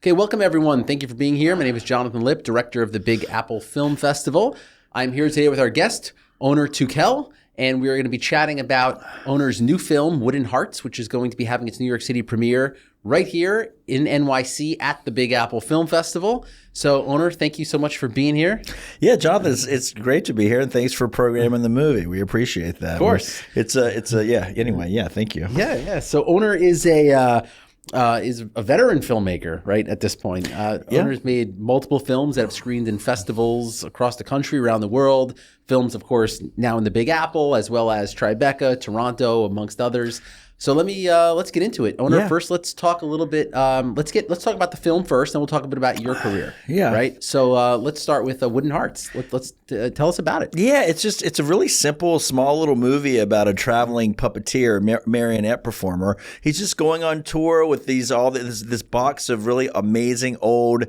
Okay, welcome everyone. Thank you for being here. My name is Jonathan Lipp, director of the Big Apple Film Festival. I'm here today with our guest, Onur Tukel, and we're going to be chatting about Onur's new film, Wooden Hearts, which is going to be having its New York City premiere right here in NYC at the Big Apple Film Festival. So, Onur, thank you so much for being here. Yeah, Jonathan, it's great to be here, and thanks for programming the movie. We appreciate that. Of course. Anyway, thank you. Yeah. So, Onur is a veteran filmmaker, right, at this point. Onur's made multiple films that have screened in festivals across the country, around the world. Films, of course, now in the Big Apple, as well as Tribeca, Toronto, amongst others. So let's get into it. Onur, first let's talk a little bit. Let's talk about the film first, and we'll talk a bit about your career. Right. So let's start with Wooden Hearts. Let's tell us about it. Yeah, it's a really simple, small little movie about a traveling puppeteer, marionette performer. He's just going on tour with this box of really amazing old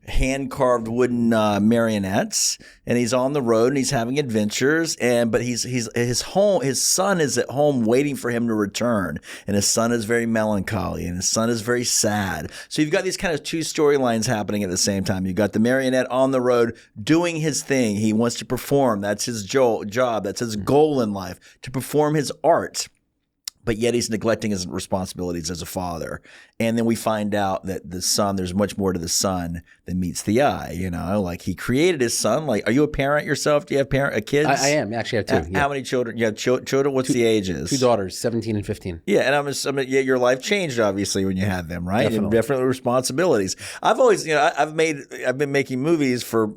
hand-carved wooden marionettes, and he's on the road and he's having adventures, but his son is at home waiting for him to return, and his son is very melancholy and his son is very sad. So you've got these kind of two storylines happening at the same time. You've got the marionette on the road doing his thing. He wants to perform. That's his job. That's his goal in life, to perform his art. But yet he's neglecting his responsibilities as a father. And then we find out that the son, there's much more to the son than meets the eye. You know, like he created his son. Like, are you a parent yourself? Do you have kids? I am. Actually, I have two. How many children? You have children? What's the ages? Two daughters, 17 and 15. Yeah, and your life changed obviously when you had them, right? Definitely responsibilities. I've always, I've been making movies for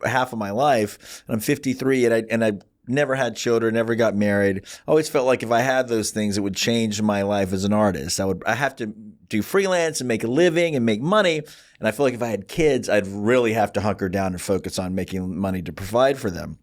half of my life, and I'm 53, and I never had children, never got married. I always felt like if I had those things, it would change my life as an artist. I have to do freelance and make a living and make money. And I feel like if I had kids, I'd really have to hunker down and focus on making money to provide for them.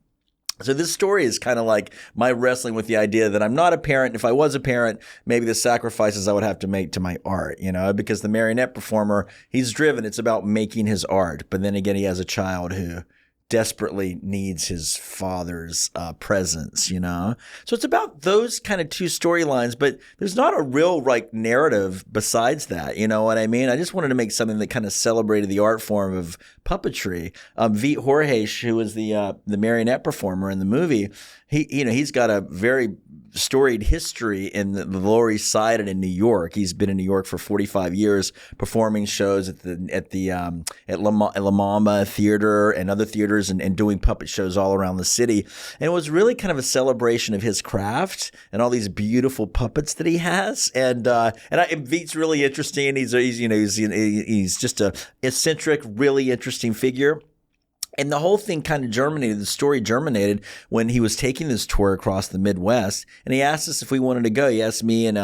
So this story is kind of like my wrestling with the idea that I'm not a parent. If I was a parent, maybe the sacrifices I would have to make to my art, because the marionette performer, he's driven. It's about making his art. But then again, he has a child who desperately needs his father's presence, So it's about those kind of two storylines, but there's not a real narrative besides that. You know what I mean? I just wanted to make something that kind of celebrated the art form of puppetry. Vít Horhais, who was the marionette performer in the movie, he's got a very storied history in the Lower East Side and in New York. He's been in New York for 45 years, performing shows at La Mama Theater and other theaters, and doing puppet shows all around the city. And it was really kind of a celebration of his craft and all these beautiful puppets that he has. And Vít's really interesting. He's just a eccentric, really interesting figure. And the whole thing kind of germinated, the story germinated when he was taking this tour across the Midwest, and he asked us if we wanted to go. He asked me and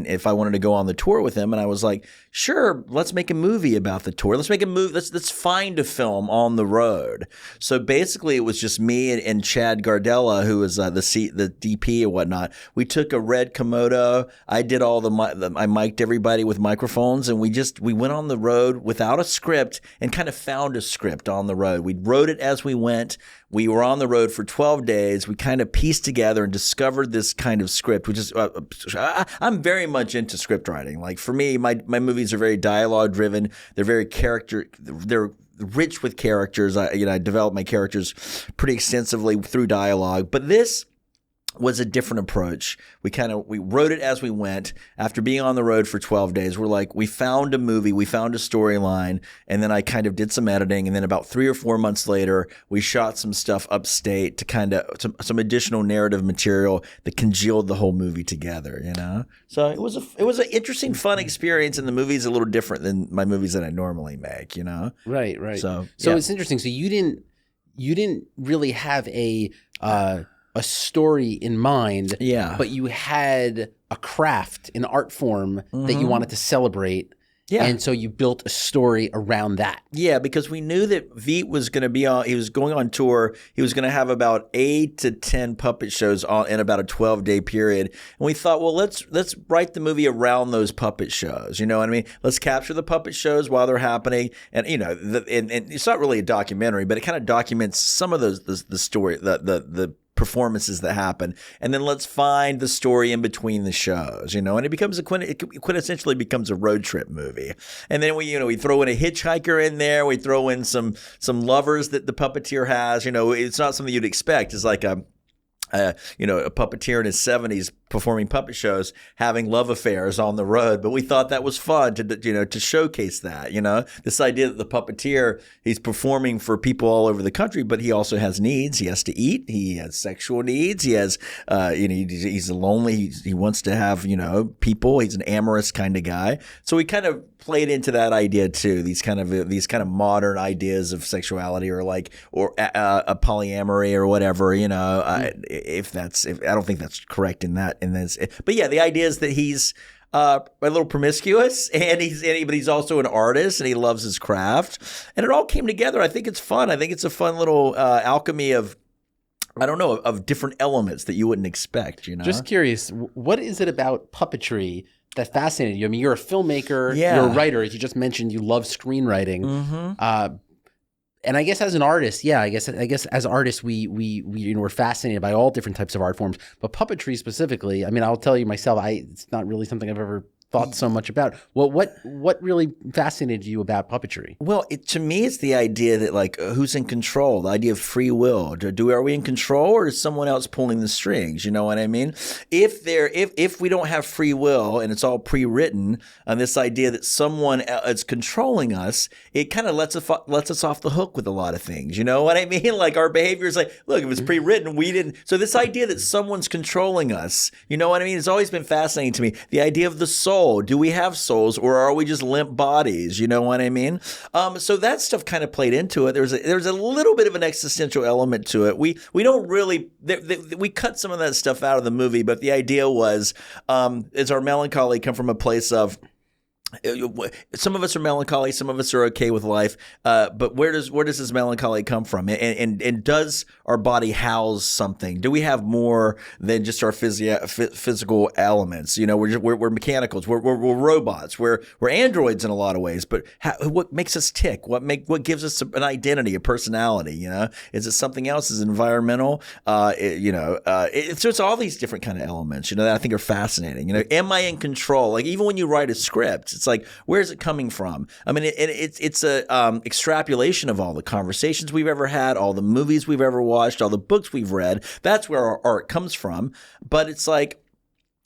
if I wanted to go on the tour with him, and I was like, sure, let's make a movie about the tour. Let's make a movie. Let's find a film on the road. So basically, it was just me and Chad Gardella, who was the DP and whatnot. We took a red Komodo. I did I mic'd everybody with microphones, and we went on the road without a script and kind of found a script on the road. We wrote it as we went. We were on the road for 12 days. We kind of pieced together and discovered this kind of script, which is I'm very much into script writing. Like for me, my movies are very dialogue driven. They're very they're rich with characters. I develop my characters pretty extensively through dialogue, but this was a different approach. We wrote it as we went. After being on the road for 12 days, we found a movie, we found a storyline, and then I kind of did some editing. And then about 3 or 4 months later, we shot some stuff upstate to some additional narrative material that congealed the whole movie together, So it was an interesting, fun experience, and the movie's a little different than my movies that I normally make, Right. So yeah. It's interesting. So you didn't really have a story in mind, but you had a craft, an art form that you wanted to celebrate. Yeah. And so you built a story around that. Yeah, because we knew that Vít was going to he was going on tour. He was going to have about 8 to 10 puppet shows in about a 12-day period. And we thought, well, let's write the movie around those puppet shows. You know what I mean? Let's capture the puppet shows while they're happening. And, and it's not really a documentary, but it kind of documents some of the story, the performances that happen, and then let's find the story in between the shows, and it becomes it quintessentially becomes a road trip movie. And then we throw in a hitchhiker in there, we throw in some lovers that the puppeteer has. It's not something you'd expect. It's like a puppeteer in his 70s performing puppet shows, having love affairs on the road. But we thought that was fun to showcase that, this idea that the puppeteer, he's performing for people all over the country, but he also has needs. He has to eat. He has sexual needs. He has, he's lonely. He wants to have, people. He's an amorous kind of guy. So we kind of played into that idea too. These kind of modern ideas of sexuality or a polyamory or whatever, if I don't think that's correct in that. But yeah, the idea is that he's a little promiscuous, but he's also an artist, and he loves his craft, and it all came together. I think it's fun. I think it's a fun little alchemy of different elements that you wouldn't expect. Just curious, what is it about puppetry that fascinated you? I mean, you're a filmmaker, yeah. You're a writer, as you just mentioned. You love screenwriting. Mm-hmm. And I guess as an artist, I guess as artists, we're fascinated by all different types of art forms, but puppetry specifically. I mean, I'll tell you myself, it's not really something I've ever thought so much about. Well, what really fascinated you about puppetry? Well, to me, it's the idea that who's in control? The idea of free will. Are we in control, or is someone else pulling the strings? You know what I mean? If we don't have free will and it's all pre-written, and this idea that someone is controlling us, it kind of lets us off the hook with a lot of things. You know what I mean? Like our behavior is look, if it's pre-written, we didn't. So this idea that someone's controlling us, you know what I mean? It's always been fascinating to me. The idea of the soul. Do we have souls, or are we just limp bodies? You know what I mean? So that stuff kind of played into it. There's a little bit of an existential element to it. We don't really we cut some of that stuff out of the movie, but the idea was is our melancholy come from a place of. Some of us are melancholy, some of us are okay with life, but where does this melancholy come from? And does our body house something? Do we have more than just our physical elements? We're mechanicals, we're robots, we're androids in a lot of ways. But what makes us tick? What gives us an identity, a personality? Is it something else? Is it environmental? It's all these different kind of elements. That I think are fascinating. Am I in control? Even when you write a script. It's where is it coming from? I mean, it's a extrapolation of all the conversations we've ever had, all the movies we've ever watched, all the books we've read. That's where our art comes from. But it's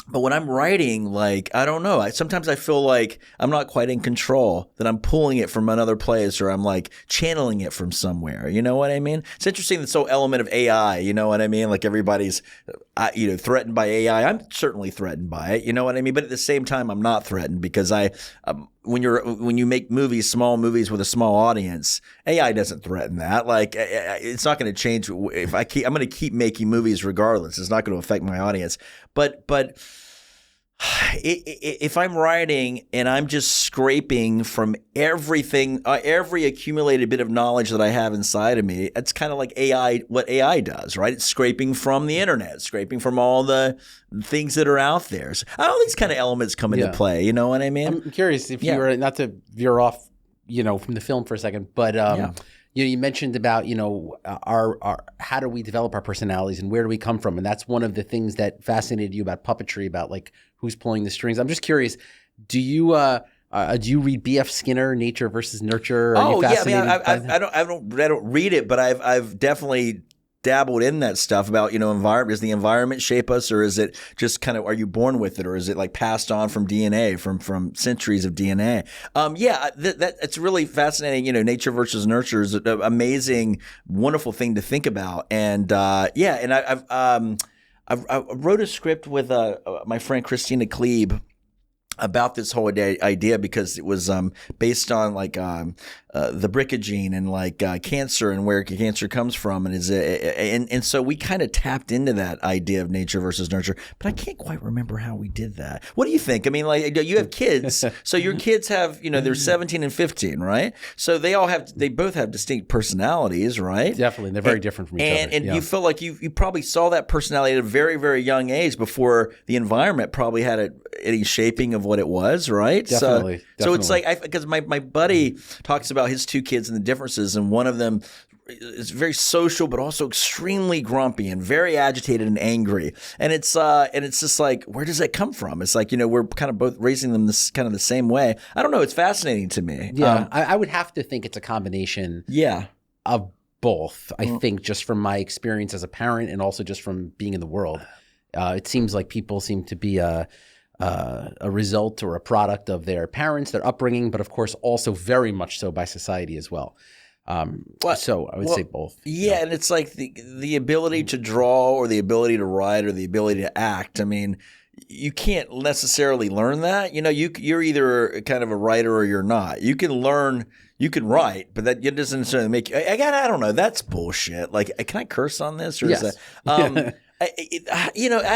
but when I'm writing, I don't know. Sometimes I feel like I'm not quite in control, that I'm pulling it from another place, or I'm channeling it from somewhere. You know what I mean? It's interesting, this whole element of AI. You know what I mean? Everybody's, threatened by AI. I'm certainly threatened by it. You know what I mean? But at the same time, I'm not threatened because when you make small movies with a small audience, AI doesn't threaten that. It's not going to change if I'm going to keep making movies regardless. It's not going to affect my audience. But if I'm writing and I'm just scraping from everything, every accumulated bit of knowledge that I have inside of me, it's kind of like AI, what AI does, right? It's scraping from the internet, scraping from all the things that are out there. So all these kind of elements come into play. You know what I mean? I'm curious if you were, not to veer off, from the film for a second, but you mentioned about our how do we develop our personalities and where do we come from, and that's one of the things that fascinated you about puppetry, about who's pulling the strings. I'm just curious, do you read B.F. Skinner, Nature versus Nurture? I don't read it, but I've definitely dabbled in that stuff about, environment. Does the environment shape us, or is it just kind of, are you born with it, or is it passed on from DNA, from centuries of DNA? It's really fascinating. Nature versus nurture is an amazing, wonderful thing to think about. And I wrote a script with my friend Christina Klebe about this whole idea because it was based on the BRCA gene and cancer and where cancer comes from, and so we kind of tapped into that idea of nature versus nurture. But I can't quite remember how we did that. What do you think? I mean, you have kids, so your kids have they're 17 and 15, right? So they both have distinct personalities, right? Definitely, they're very different from each other. And you feel like you probably saw that personality at a very, very young age before the environment probably had any shaping of what it was, right? Definitely. So it's because my buddy talks about his two kids and the differences, and one of them is very social, but also extremely grumpy and very agitated and angry. And it's just like, where does that come from? It's like, we're kind of both raising them this kind of the same way. I don't know. It's fascinating to me. Yeah, I would have to think it's a combination. Of both. I think just from my experience as a parent and also just from being in the world, it seems like people seem to be a result or a product of their parents, their upbringing, but of course also very much so by society as well. So I would say both. Yeah, and it's like the ability to draw or the ability to write or the ability to act. I mean, you can't necessarily learn that. You're either kind of a writer or you're not. You can learn, you can write, but that doesn't necessarily make you. I don't know. That's bullshit. Like, can I curse on this? Or yes. Is that?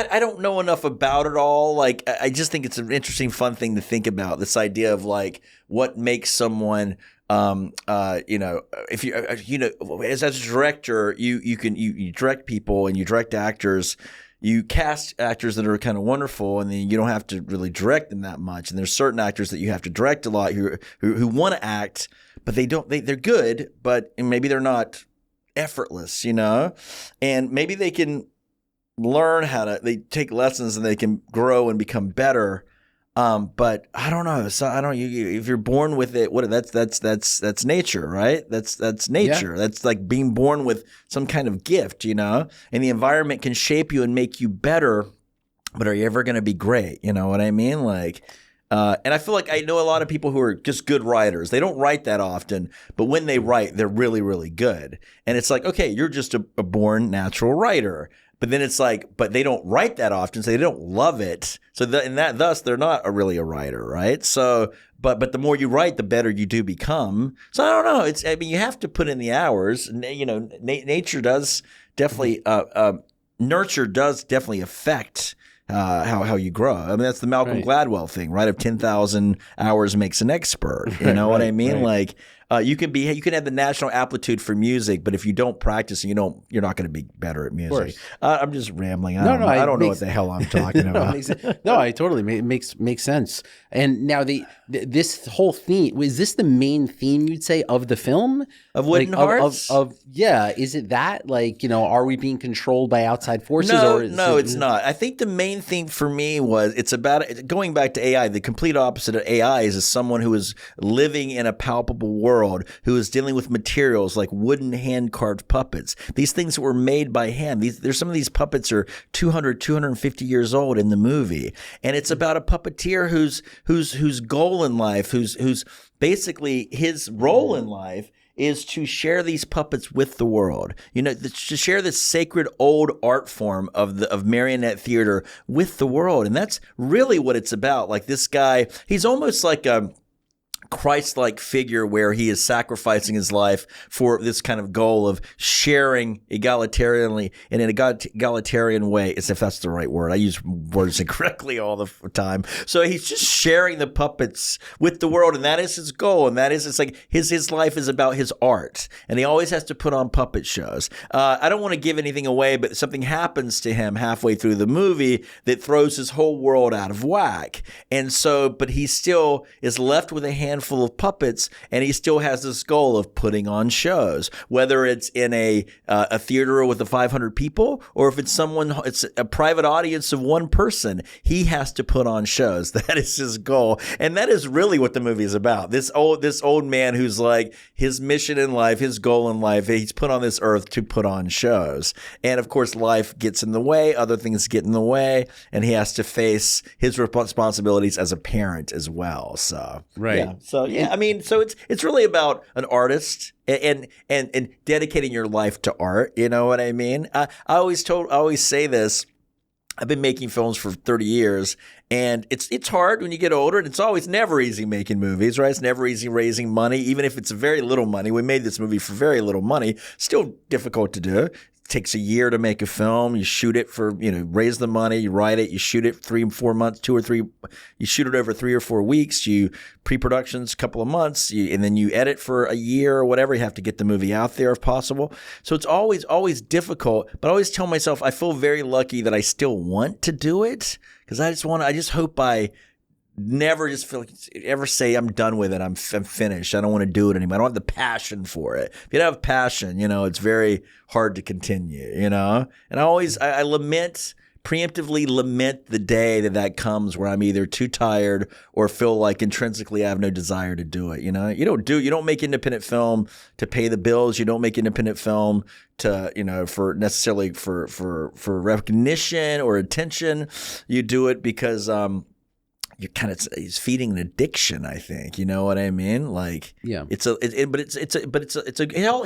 I don't know enough about it all. Like, I just think it's an interesting, fun thing to think about. This idea of like what makes someone. If you, as a director, you direct people and you direct actors. You cast actors that are kind of wonderful, and then you don't have to really direct them that much. And there's certain actors that you have to direct a lot who want to act, but they don't. They're good, but maybe they're not effortless, And maybe they can learn they take lessons and they can grow and become better. But I don't know. So if you're born with it, that's nature, right? That's nature. Yeah. That's like being born with some kind of gift, and the environment can shape you and make you better. But are you ever going to be great? You know what I mean? Like, and I feel like I know a lot of people who are just good writers. They don't write that often, but when they write, they're really, really good. And it's like, okay, you're just a born natural writer. But then it's like, but they don't write that often, so they don't love it. So thus they're not really a writer, right? So, but the more you write, the better you do become. So I don't know. You have to put in the hours. Nature does definitely, nurture does definitely affect how you grow. I mean, that's the Malcolm Gladwell thing, right? Of 10,000 hours makes an expert. You know what I mean? Right. Like. You can have the natural aptitude for music, but if you don't practice, you're not going to be better at music. I'm just rambling. I don't know what the hell I'm talking about. I totally makes sense. And now this whole theme, is this the main theme you'd say of the film? Of Wooden Hearts? Is it that? Like, are we being controlled by outside forces? No, it's not. I think the main theme for me was it's about going back to AI. The complete opposite of AI is someone who is living in a palpable world, who is dealing with materials like wooden hand-carved puppets. These things were made by hand. There's some of these puppets are 200, 250 years old in the movie. And it's about a puppeteer whose goal in life, who's basically his role in life is to share these puppets with the world. To share this sacred old art form of marionette theater with the world. And that's really what it's about. Like, this guy, he's almost like a Christ-like figure where he is sacrificing his life for this kind of goal of sharing egalitarianly in an egalitarian way, as if that's the right word. I use words incorrectly all the time. So he's just sharing the puppets with the world, and that is his goal. And it's like his life is about his art, and he always has to put on puppet shows. I don't want to give anything away, but something happens to him halfway through the movie that throws his whole world out of whack. And so, but he still is left with a handful of puppets, and he still has this goal of putting on shows, whether it's in a theater with 500 people, or if it's a private audience of one person. He has to put on shows. That is his goal, and that is really what the movie is about. This old man who's like, his mission in life, his goal in life, he's put on this earth to put on shows, and of course life gets in the way, other things get in the way, and he has to face his responsibilities as a parent as well. So it's really about an artist and dedicating your life to art. You know what I mean? I always say this. I've been making films for 30 years, and it's hard when you get older, and it's never easy making movies, right? It's never easy raising money, even if it's very little money. We made this movie for very little money. Still difficult to do. Takes a year to make a film. You shoot it for, raise the money, you write it, you shoot it 3 and 4 months, 2 or 3, you shoot it over 3 or 4 weeks, you pre-productions a couple of months, and then you edit for a year or whatever. You have to get the movie out there if possible. So it's always difficult, but I always tell myself I feel very lucky that I still want to do it, because I just hope by never just feel like ever say I'm done with it. I'm finished. I don't want to do it anymore. I don't have the passion for it. If you don't have passion, it's very hard to continue, And I preemptively lament the day that comes where I'm either too tired or feel like intrinsically I have no desire to do it. You don't make independent film to pay the bills. You don't make independent film to, for necessarily for recognition or attention. You do it because, you're kind of feeding an addiction, I think. You know what I mean? Like, yeah, it's a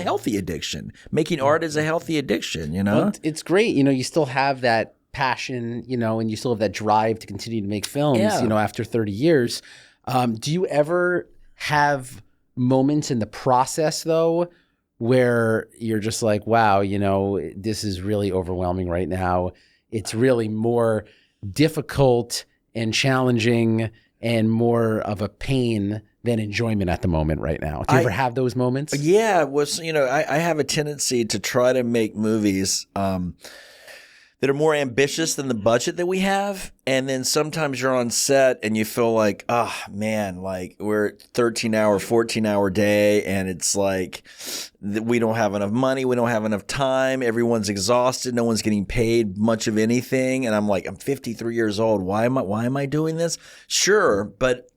healthy addiction. Making art is a healthy addiction. Well, it's great. You still have that passion, and you still have that drive to continue to make films, after 30 years. Do you ever have moments in the process though, where you're just like, wow, this is really overwhelming right now. It's really more difficult and challenging and more of a pain than enjoyment at the moment right now? Do you ever have those moments? Yeah. I have a tendency to try to make movies that are more ambitious than the budget that we have. And then sometimes you're on set and you feel like, oh man, like we're 13-hour, 14-hour day. And it's like, we don't have enough money. We don't have enough time. Everyone's exhausted. No one's getting paid much of anything. And I'm like, I'm 53 years old. Why am I doing this? Sure. But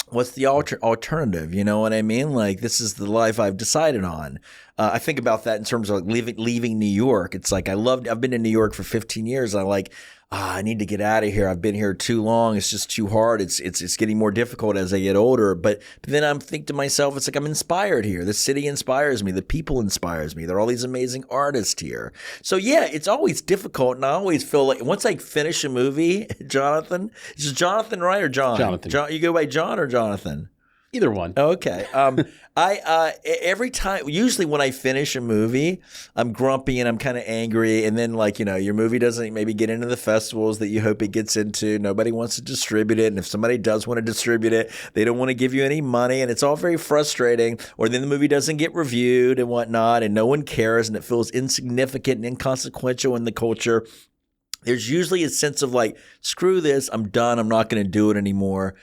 what's the alternative? You know what I mean? Like, this is the life I've decided on. I think about that in terms of like leaving New York. It's like I've been in New York for 15 years. And I'm like, I need to get out of here. I've been here too long. It's just too hard. It's getting more difficult as I get older. But then I'm thinking to myself, it's like I'm inspired here. The city inspires me. The people inspires me. There are all these amazing artists here. So yeah, it's always difficult. And I always feel like once I finish a movie, Jonathan, is it Jonathan, right, or John? Jonathan. You go by John or Jonathan? Either one. Okay. Every time, usually when I finish a movie, I'm grumpy and I'm kind of angry. And then your movie doesn't maybe get into the festivals that you hope it gets into. Nobody wants to distribute it. And if somebody does want to distribute it, they don't want to give you any money. And it's all very frustrating. Or then the movie doesn't get reviewed and whatnot. And no one cares. And it feels insignificant and inconsequential in the culture. There's usually a sense of like, screw this. I'm done. I'm not going to do it anymore.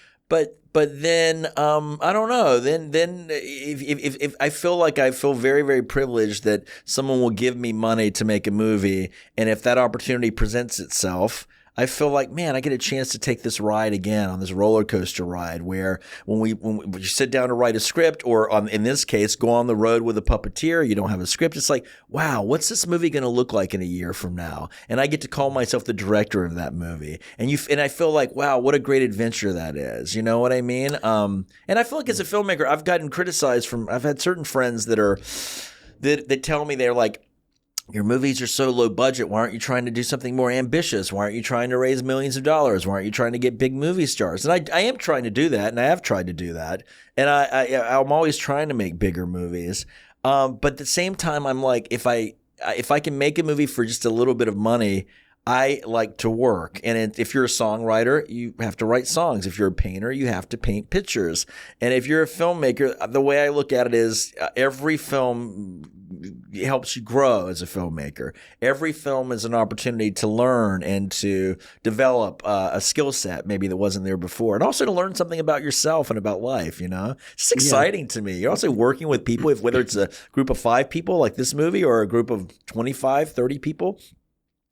But then I don't know. Then if I feel very, very privileged that someone will give me money to make a movie, and if that opportunity presents itself, I feel like, man, I get a chance to take this ride again, on this roller coaster ride where when you sit down to write a script, or in this case, go on the road with a puppeteer, you don't have a script. It's like, wow, what's this movie going to look like in a year from now? And I get to call myself the director of that movie. And I feel like, wow, what a great adventure that is. You know what I mean? And I feel like as a filmmaker, I've gotten criticized I've had certain friends that tell me, they're like, your movies are so low budget. Why aren't you trying to do something more ambitious? Why aren't you trying to raise millions of dollars? Why aren't you trying to get big movie stars? And I am trying to do that, and I have tried to do that. And I'm always trying to make bigger movies. But at the same time, I'm like, if I can make a movie for just a little bit of money, I like to work. And if you're a songwriter, you have to write songs. If you're a painter, you have to paint pictures. And if you're a filmmaker, the way I look at it is every film helps you grow as a filmmaker. Every film is an opportunity to learn and to develop a skill set maybe that wasn't there before. And also to learn something about yourself and about life, It's exciting to me. You're also working with people, whether it's a group of 5 people like this movie or a group of 25, 30 people.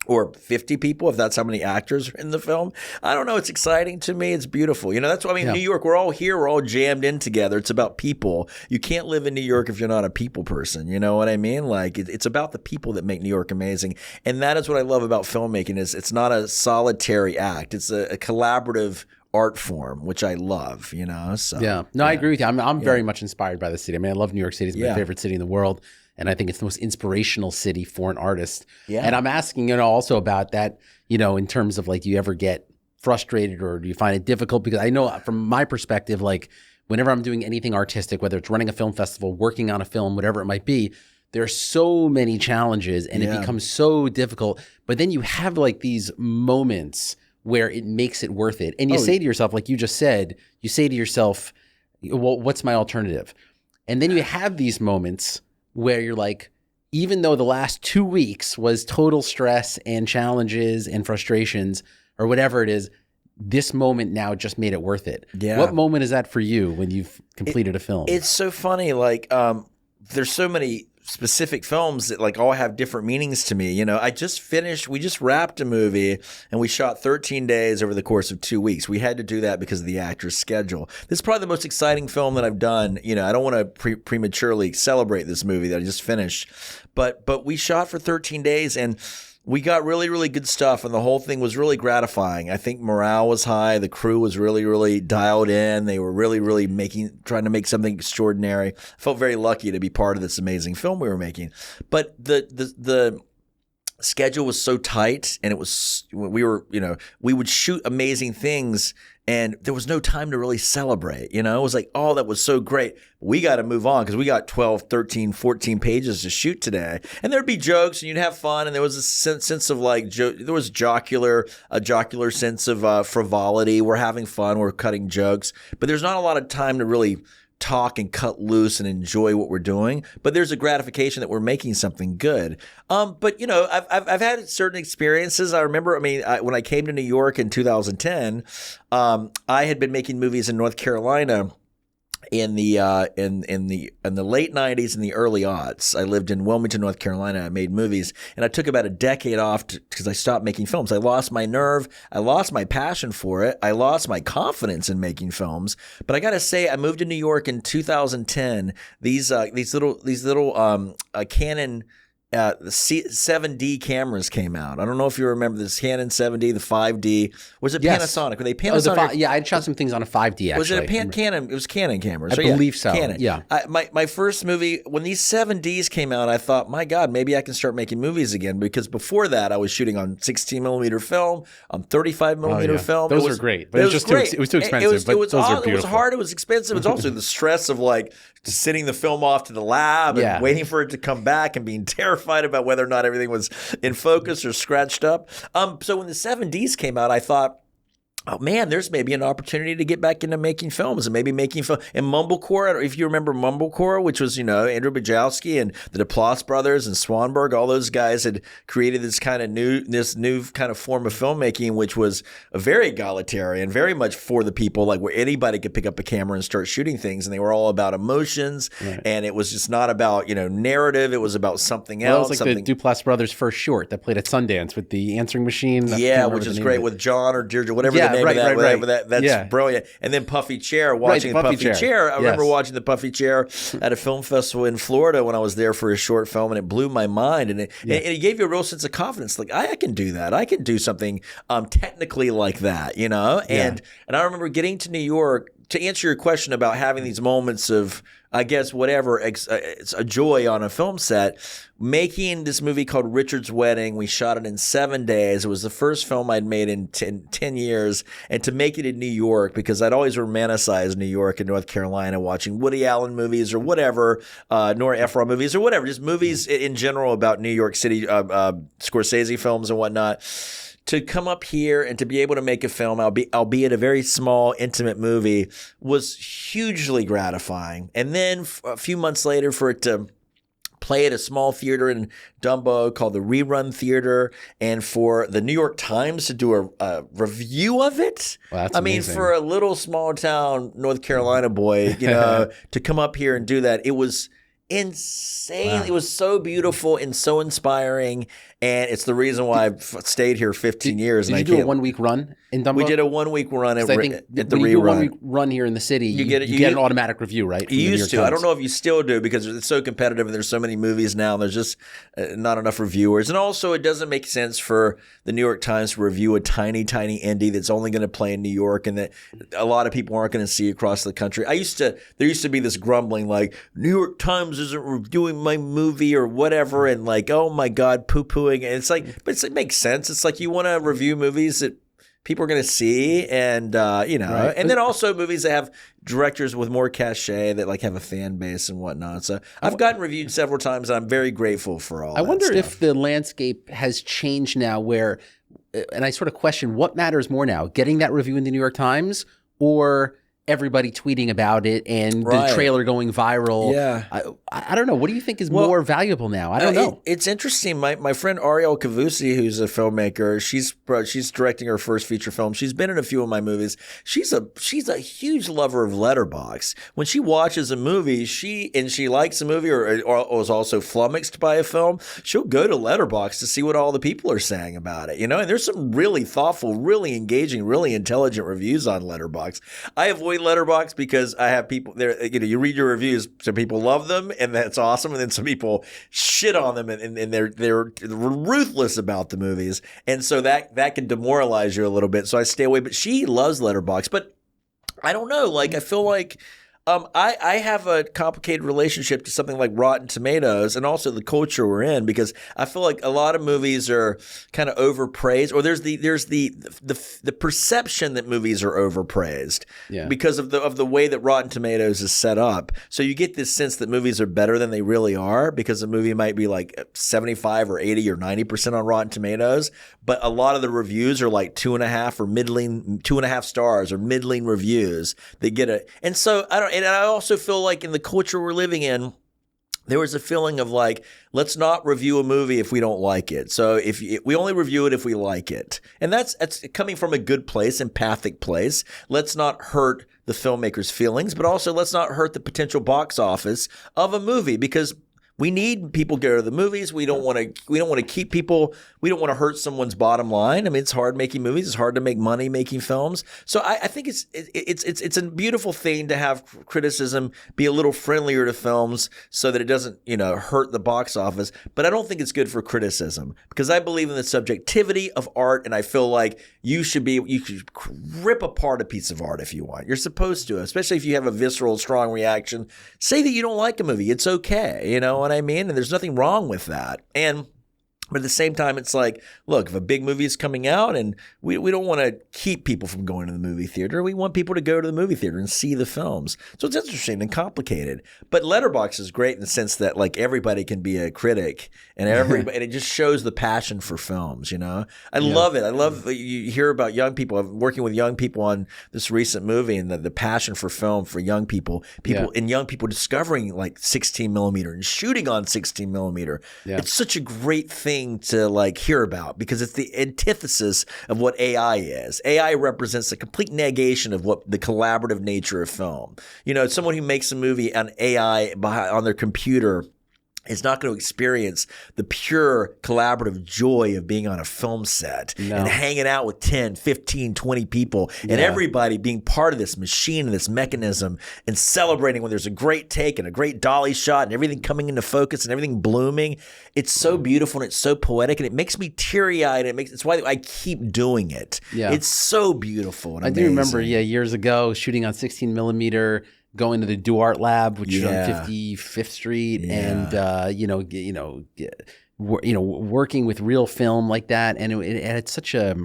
Or 50 people, if that's how many actors are in the film. I don't know. It's exciting to me. It's beautiful. That's what I mean. Yeah. New York, we're all here. We're all jammed in together. It's about people. You can't live in New York if you're not a people person. You know what I mean? Like, it's about the people that make New York amazing. And that is what I love about filmmaking, is it's not a solitary act. It's a collaborative art form, which I love, So yeah. No, I agree with you. I'm very much inspired by the city. I mean, I love New York City. It's my favorite city in the world. And I think it's the most inspirational city for an artist. Yeah. And I'm asking, also about that, in terms of like, do you ever get frustrated or do you find it difficult? Because I know from my perspective, like whenever I'm doing anything artistic, whether it's running a film festival, working on a film, whatever it might be, there are so many challenges and it becomes so difficult. But then you have like these moments where it makes it worth it. And you say to yourself, like you just said, you say to yourself, well, what's my alternative? And then you have these moments where you're like, even though the last 2 weeks was total stress and challenges and frustrations or whatever it is, this moment now just made it worth it. Yeah. What moment is that for you when you've completed a film? It's so funny. Like, there's so many specific films that like all have different meanings to me. You know, we just wrapped a movie and we shot 13 days over the course of 2 weeks. We had to do that because of the actor's schedule. This is probably the most exciting film that I've done. You know, I don't want to prematurely celebrate this movie that I just finished, but we shot for 13 days and we got really, really good stuff, and the whole thing was really gratifying. I think morale was high. The crew was really, really dialed in. They were really, really trying to make something extraordinary. I felt very lucky to be part of this amazing film we were making. But the schedule was so tight, and we would shoot amazing things, and there was no time to really celebrate. You know, it was like, oh, that was so great. We got to move on because we got 12, 13, 14 pages to shoot today. And there'd be jokes and you'd have fun. And there was a sense of like, there was a jocular sense of frivolity. We're having fun. We're cutting jokes. But there's not a lot of time to really talk and cut loose and enjoy what we're doing, but there's a gratification that we're making something good. But you know, I've had certain experiences. I remember, when I came to New York in 2010, I had been making movies in North Carolina in the late 90s and the early aughts. I lived in Wilmington, North Carolina. I made movies, and I took about a decade off because I stopped making films. I lost my nerve. I lost my passion for it. I lost my confidence in making films. But I got to say, I moved to New York in 2010. These little Canon. The 7D cameras came out. I don't know if you remember this Canon 7D, the 5D. Was it Panasonic? Were they Panasonic? Yeah, I shot some things on a 5D, actually. Was it a Canon? It was Canon cameras. I believe so. Canon. Yeah. My first movie, when these 7Ds came out, I thought, my God, maybe I can start making movies again. Because before that, I was shooting on 16mm film, on 35mm film. Those are great. But it was too expensive. It was hard. It was expensive. It was also the stress of like sending the film off to the lab and waiting for it to come back and being terrified about whether or not everything was in focus or scratched up. So when the 7Ds came out, I thought, oh man, there's maybe an opportunity to get back into making films and maybe making film. And Mumblecore, if you remember Mumblecore, which was, Andrew Bajowski and the Duplass brothers and Swanberg, all those guys had created this new kind of form of filmmaking, which was very egalitarian, very much for the people, like where anybody could pick up a camera and start shooting things. And they were all about emotions. Right. And it was just not about, narrative. It was about something else. It was like the Duplass brothers' first short that played at Sundance with the answering machine. Yeah, which is great with John or Deirdre, whatever the name of that. That's brilliant. And then Puffy Chair, watching the Puffy Chair. I remember watching the Puffy Chair at a film festival in Florida when I was there for a short film, and it blew my mind. And it gave you a real sense of confidence. Like, I can do that. I can do something technically like that, And I remember getting to New York, to answer your question about having these moments of, I guess, whatever, it's a joy on a film set. Making this movie called Richard's Wedding, we shot it in 7 days. It was the first film I'd made in 10 years. And to make it in New York, because I'd always romanticized New York and North Carolina watching Woody Allen movies or whatever, Nora Ephron movies or whatever, just movies in general about New York City, Scorsese films and whatnot. To come up here and to be able to make a film, albeit a very small, intimate movie, was hugely gratifying. And then a few months later, for it to play at a small theater in Dumbo called the Rerun Theater, and for the New York Times to do a review of it. Well, that's amazing. For a little small town North Carolina boy, to come up here and do that, it was insane. Wow. It was so beautiful and so inspiring, and it's the reason why I've stayed here 15 years. Did you do a 1 week run in Dumbo? We did a 1 week run at the Rerun. When you do a 1 week run here in the city, you get an automatic review, right? You used to. I don't know if you still do, because it's so competitive and there's so many movies now. And there's just not enough reviewers. And also, it doesn't make sense for the New York Times to review a tiny, tiny indie that's only going to play in New York and that a lot of people aren't going to see across the country. There used to be this grumbling like, New York Times isn't reviewing my movie or whatever, and like, oh my God, poo-pooing. And it's like, but it makes sense. It's like you want to review movies that people are going to see, and right. And then also movies that have directors with more cachet that like have a fan base and whatnot. So I've gotten reviewed several times, and I'm very grateful for all. I wonder stuff. If the landscape has changed now, where, and I sort of question what matters more now, getting that review in the New York Times or everybody tweeting about it and Right. the trailer going viral. Yeah. I don't know. What do you think is more valuable now? I don't know. It's interesting. My friend Ariel Kavusi, who's a filmmaker, she's directing her first feature film. She's been in a few of my movies. She's a huge lover of Letterboxd. When she watches a movie, she likes a movie or is also flummoxed by a film, she'll go to Letterboxd to see what all the people are saying about it. And there's some really thoughtful, really engaging, really intelligent reviews on Letterboxd. I avoid Letterboxd because I have people there. You read your reviews. Some people love them, and that's awesome. And then some people shit on them, and they're ruthless about the movies. And so that can demoralize you a little bit. So I stay away. But she loves Letterboxd. But I don't know. Like, I feel like I have a complicated relationship to something like Rotten Tomatoes and also the culture we're in, because I feel like a lot of movies are kind of overpraised, or there's the perception that movies are overpraised because of the way that Rotten Tomatoes is set up. So you get this sense that movies are better than they really are because a movie might be like 75 or 80 or 90% on Rotten Tomatoes, but a lot of the reviews are like 2.5 stars or middling reviews. They get and so and I also feel like in the culture we're living in, there was a feeling of like, let's not review a movie if we don't like it. So we only review it if we like it. And that's coming from a good place, empathic place. Let's not hurt the filmmaker's feelings, but also let's not hurt the potential box office of a movie, because we need people to go to the movies. We don't want to keep people. We don't want to hurt someone's bottom line. I mean, it's hard making movies. It's hard to make money making films. So I think it's a beautiful thing to have criticism be a little friendlier to films so that it doesn't hurt the box office. But I don't think it's good for criticism, because I believe in the subjectivity of art, and I feel like you should rip apart a piece of art if you want. You're supposed to, especially if you have a visceral, strong reaction. Say that you don't like a movie. It's okay. You know what I mean? And there's nothing wrong with that. But at the same time, it's like, look, if a big movie is coming out and we don't want to keep people from going to the movie theater. We want people to go to the movie theater and see the films. So it's interesting and complicated. But Letterboxd is great in the sense that like everybody can be a critic, and everybody, and it just shows the passion for films, I love it. I love you hear about young people. I'm working with young people on this recent movie, and the passion for film for young people and young people discovering like 16 millimeter and shooting on 16 millimeter. Yeah. It's such a great thing to like hear about, because it's the antithesis of what AI is. AI represents the complete negation of what the collaborative nature of film. Someone who makes a movie on AI on their computer is not going to experience the pure collaborative joy of being on a film set and hanging out with 10, 15, 20 people and everybody being part of this machine and this mechanism and celebrating when there's a great take and a great dolly shot and everything coming into focus and everything blooming. It's so beautiful and it's so poetic, and it makes me teary-eyed. It's why I keep doing it. Yeah. It's so beautiful and amazing. I do remember, years ago, shooting on 16 millimeter, going to the Duart Lab, which is on 55th Street, and working with real film like that, and it's such a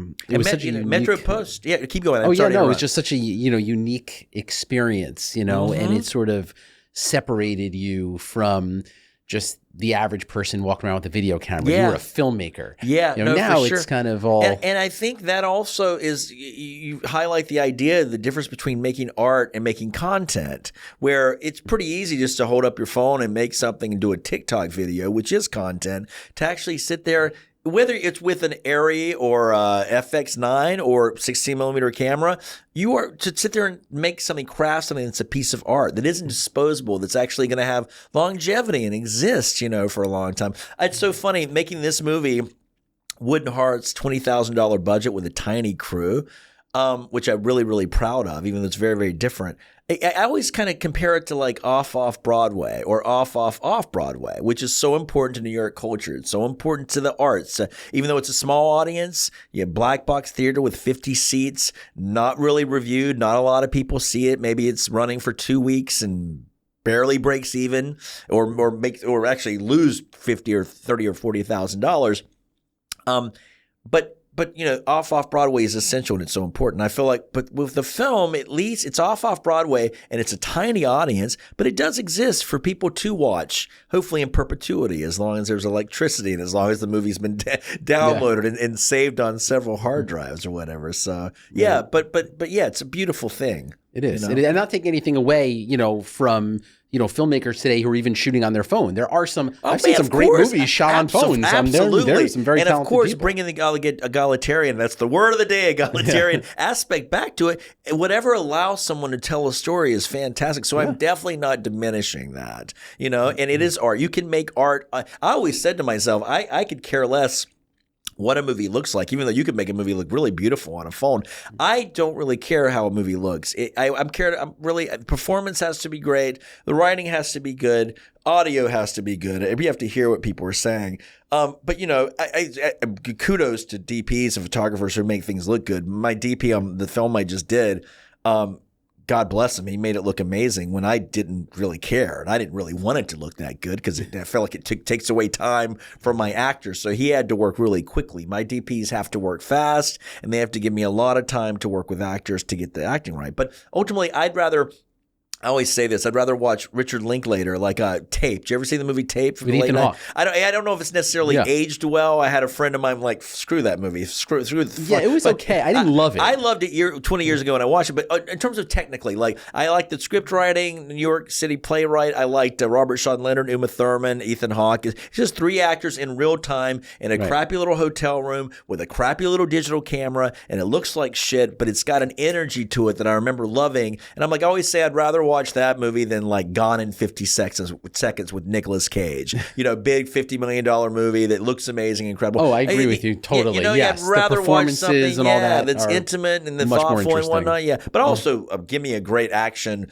such a unique, Metro Post. Yeah, keep going. It was just such a unique experience, and it sort of separated you from just the average person walking around with a video camera. You were a filmmaker. Yeah, now for sure. It's kind of all. And I think that also is, you highlight the idea, the difference between making art and making content, where it's pretty easy just to hold up your phone and make something and do a TikTok video, which is content, to actually sit there, whether it's with an Arri or FX9 or 16 millimeter camera, you are to sit there and make something, craft something that's a piece of art that isn't disposable, that's actually going to have longevity and exist, for a long time. It's so funny making this movie, Wood and Heart's $20,000 budget with a tiny crew, which I'm really, really proud of, even though it's very, very different. I always kind of compare it to like off Broadway or off Broadway, which is so important to New York culture. It's so important to the arts. Even though it's a small audience, you have black box theater with 50 seats, not really reviewed. Not a lot of people see it. Maybe it's running for 2 weeks and barely breaks even, or actually lose $50 or $30 or $40,000. But off Broadway is essential and it's so important. I feel like, but with the film, at least it's off Broadway and it's a tiny audience, but it does exist for people to watch, hopefully in perpetuity, as long as there's electricity and as long as the movie's been downloaded and saved on several hard drives or whatever. So but it's a beautiful thing. It is. And not taking anything away, from filmmakers today who are even shooting on their phone. There are I've seen some great movies shot on phones. Absolutely. There's some very talented people. And of course, bringing the egalitarian, that's the word of the day, egalitarian aspect back to it. Whatever allows someone to tell a story is fantastic. So I'm definitely not diminishing that, and it is art. You can make art. I always said to myself, I could care less what a movie looks like, even though you could make a movie look really beautiful on a phone. I don't really care how a movie looks. Performance has to be great. The writing has to be good. Audio has to be good. You have to hear what people are saying. But I kudos to DPs and photographers who make things look good. My DP on the film I just did, God bless him. He made it look amazing when I didn't really care. And I didn't really want it to look that good because I felt like it takes away time from my actors. So he had to work really quickly. My DPs have to work fast and they have to give me a lot of time to work with actors to get the acting right. But ultimately, I always say this. I'd rather watch Richard Linklater, like Tape. Did you ever see the movie Tape from the late 90s? I don't know if it's necessarily aged well. I had a friend of mine like, screw that movie. Screw it. It was okay. I didn't love it. I loved it 20 years ago when I watched it. But in terms of technically, like I liked the script writing, New York City playwright. I liked Robert Sean Leonard, Uma Thurman, Ethan Hawke. It's just 3 actors in real time in a crappy little hotel room with a crappy little digital camera. And it looks like shit, but it's got an energy to it that I remember loving. And I'm like, I always say I'd rather watch that movie than like Gone in 50 Seconds with Nicolas Cage. Big $50 million movie that looks amazing, incredible. Oh, I agree with you totally. Yes, I'd rather watch something and all that's intimate and the thoughtful and whatnot. Yeah, but also give me a great action,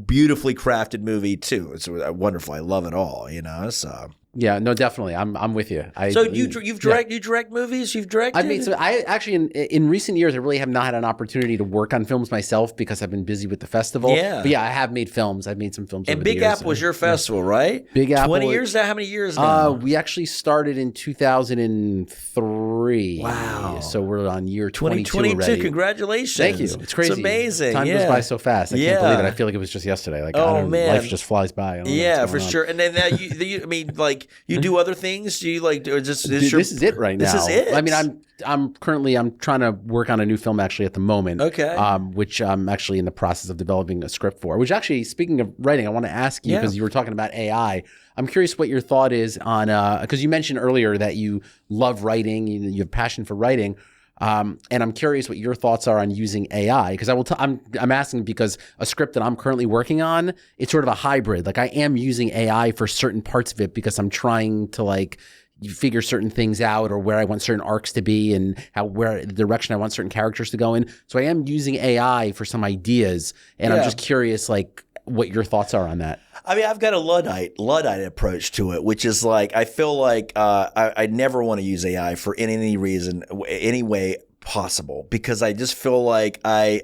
beautifully crafted movie too. It's wonderful. I love it all. So. Yeah, no, definitely. I'm with you. You direct movies? You've directed? I actually in recent years I really have not had an opportunity to work on films myself because I've been busy with the festival. Yeah. But I have made films. I've made some films. And Big Apple was your festival, right? Big Apple. 20 years now? How many years now? We actually started in 2003. Wow. So we're on year 22 2022. already. Congratulations. Thank you. It's crazy. It's amazing. Time goes by so fast. I can't believe it. I feel like it was just yesterday. Like, man. Life just flies by. I don't know for sure. And then you do other things? Do you like this is it right now. This is it. I mean, I'm trying to work on a new film actually at the moment. Okay. Which I'm actually in the process of developing a script for. Which actually, speaking of writing, I want to ask you because you were talking about AI. I'm curious what your thought is on because you mentioned earlier that you love writing, you have passion for writing. And I'm curious what your thoughts are on using AI because I'm asking because a script that I'm currently working on, it's sort of a hybrid. Like I am using AI for certain parts of it because I'm trying to figure certain things out or where I want certain arcs to be and where the direction I want certain characters to go in. So I am using AI for some ideas and I'm just curious what your thoughts are on that. I mean, I've got a Luddite approach to it, which is like I feel like I never want to use AI for any reason, any way possible, because I just feel like I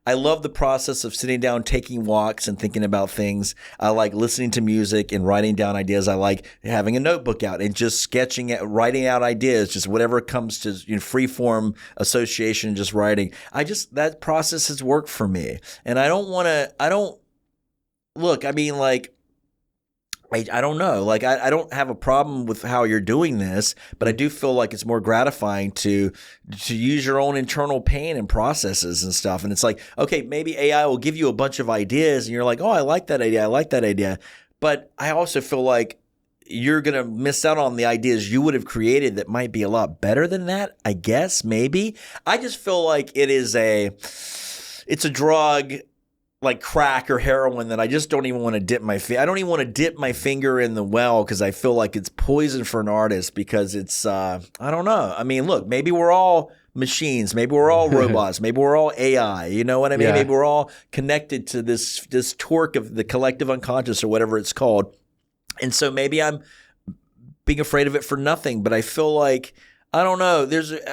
love the process of sitting down, taking walks and thinking about things. I like listening to music and writing down ideas. I like having a notebook out and just writing out ideas, just whatever comes to free form association, just writing. That process has worked for me. And I don't know. I don't have a problem with how you're doing this, but I do feel like it's more gratifying to use your own internal pain and processes and stuff. And it's like, okay, maybe AI will give you a bunch of ideas and you're like, oh, I like that idea. But I also feel like you're going to miss out on the ideas you would have created that might be a lot better than that, I guess, maybe. I just feel like it's a drug like crack or heroin that I just don't even want to dip I don't even want to dip my finger in the well because I feel like it's poison for an artist because it's I don't know. I mean, look, maybe we're all machines, maybe we're all robots, maybe we're all AI. You know what I mean? Yeah. Maybe we're all connected to this torque of the collective unconscious or whatever it's called. And so maybe I'm being afraid of it for nothing, but I feel like I don't know.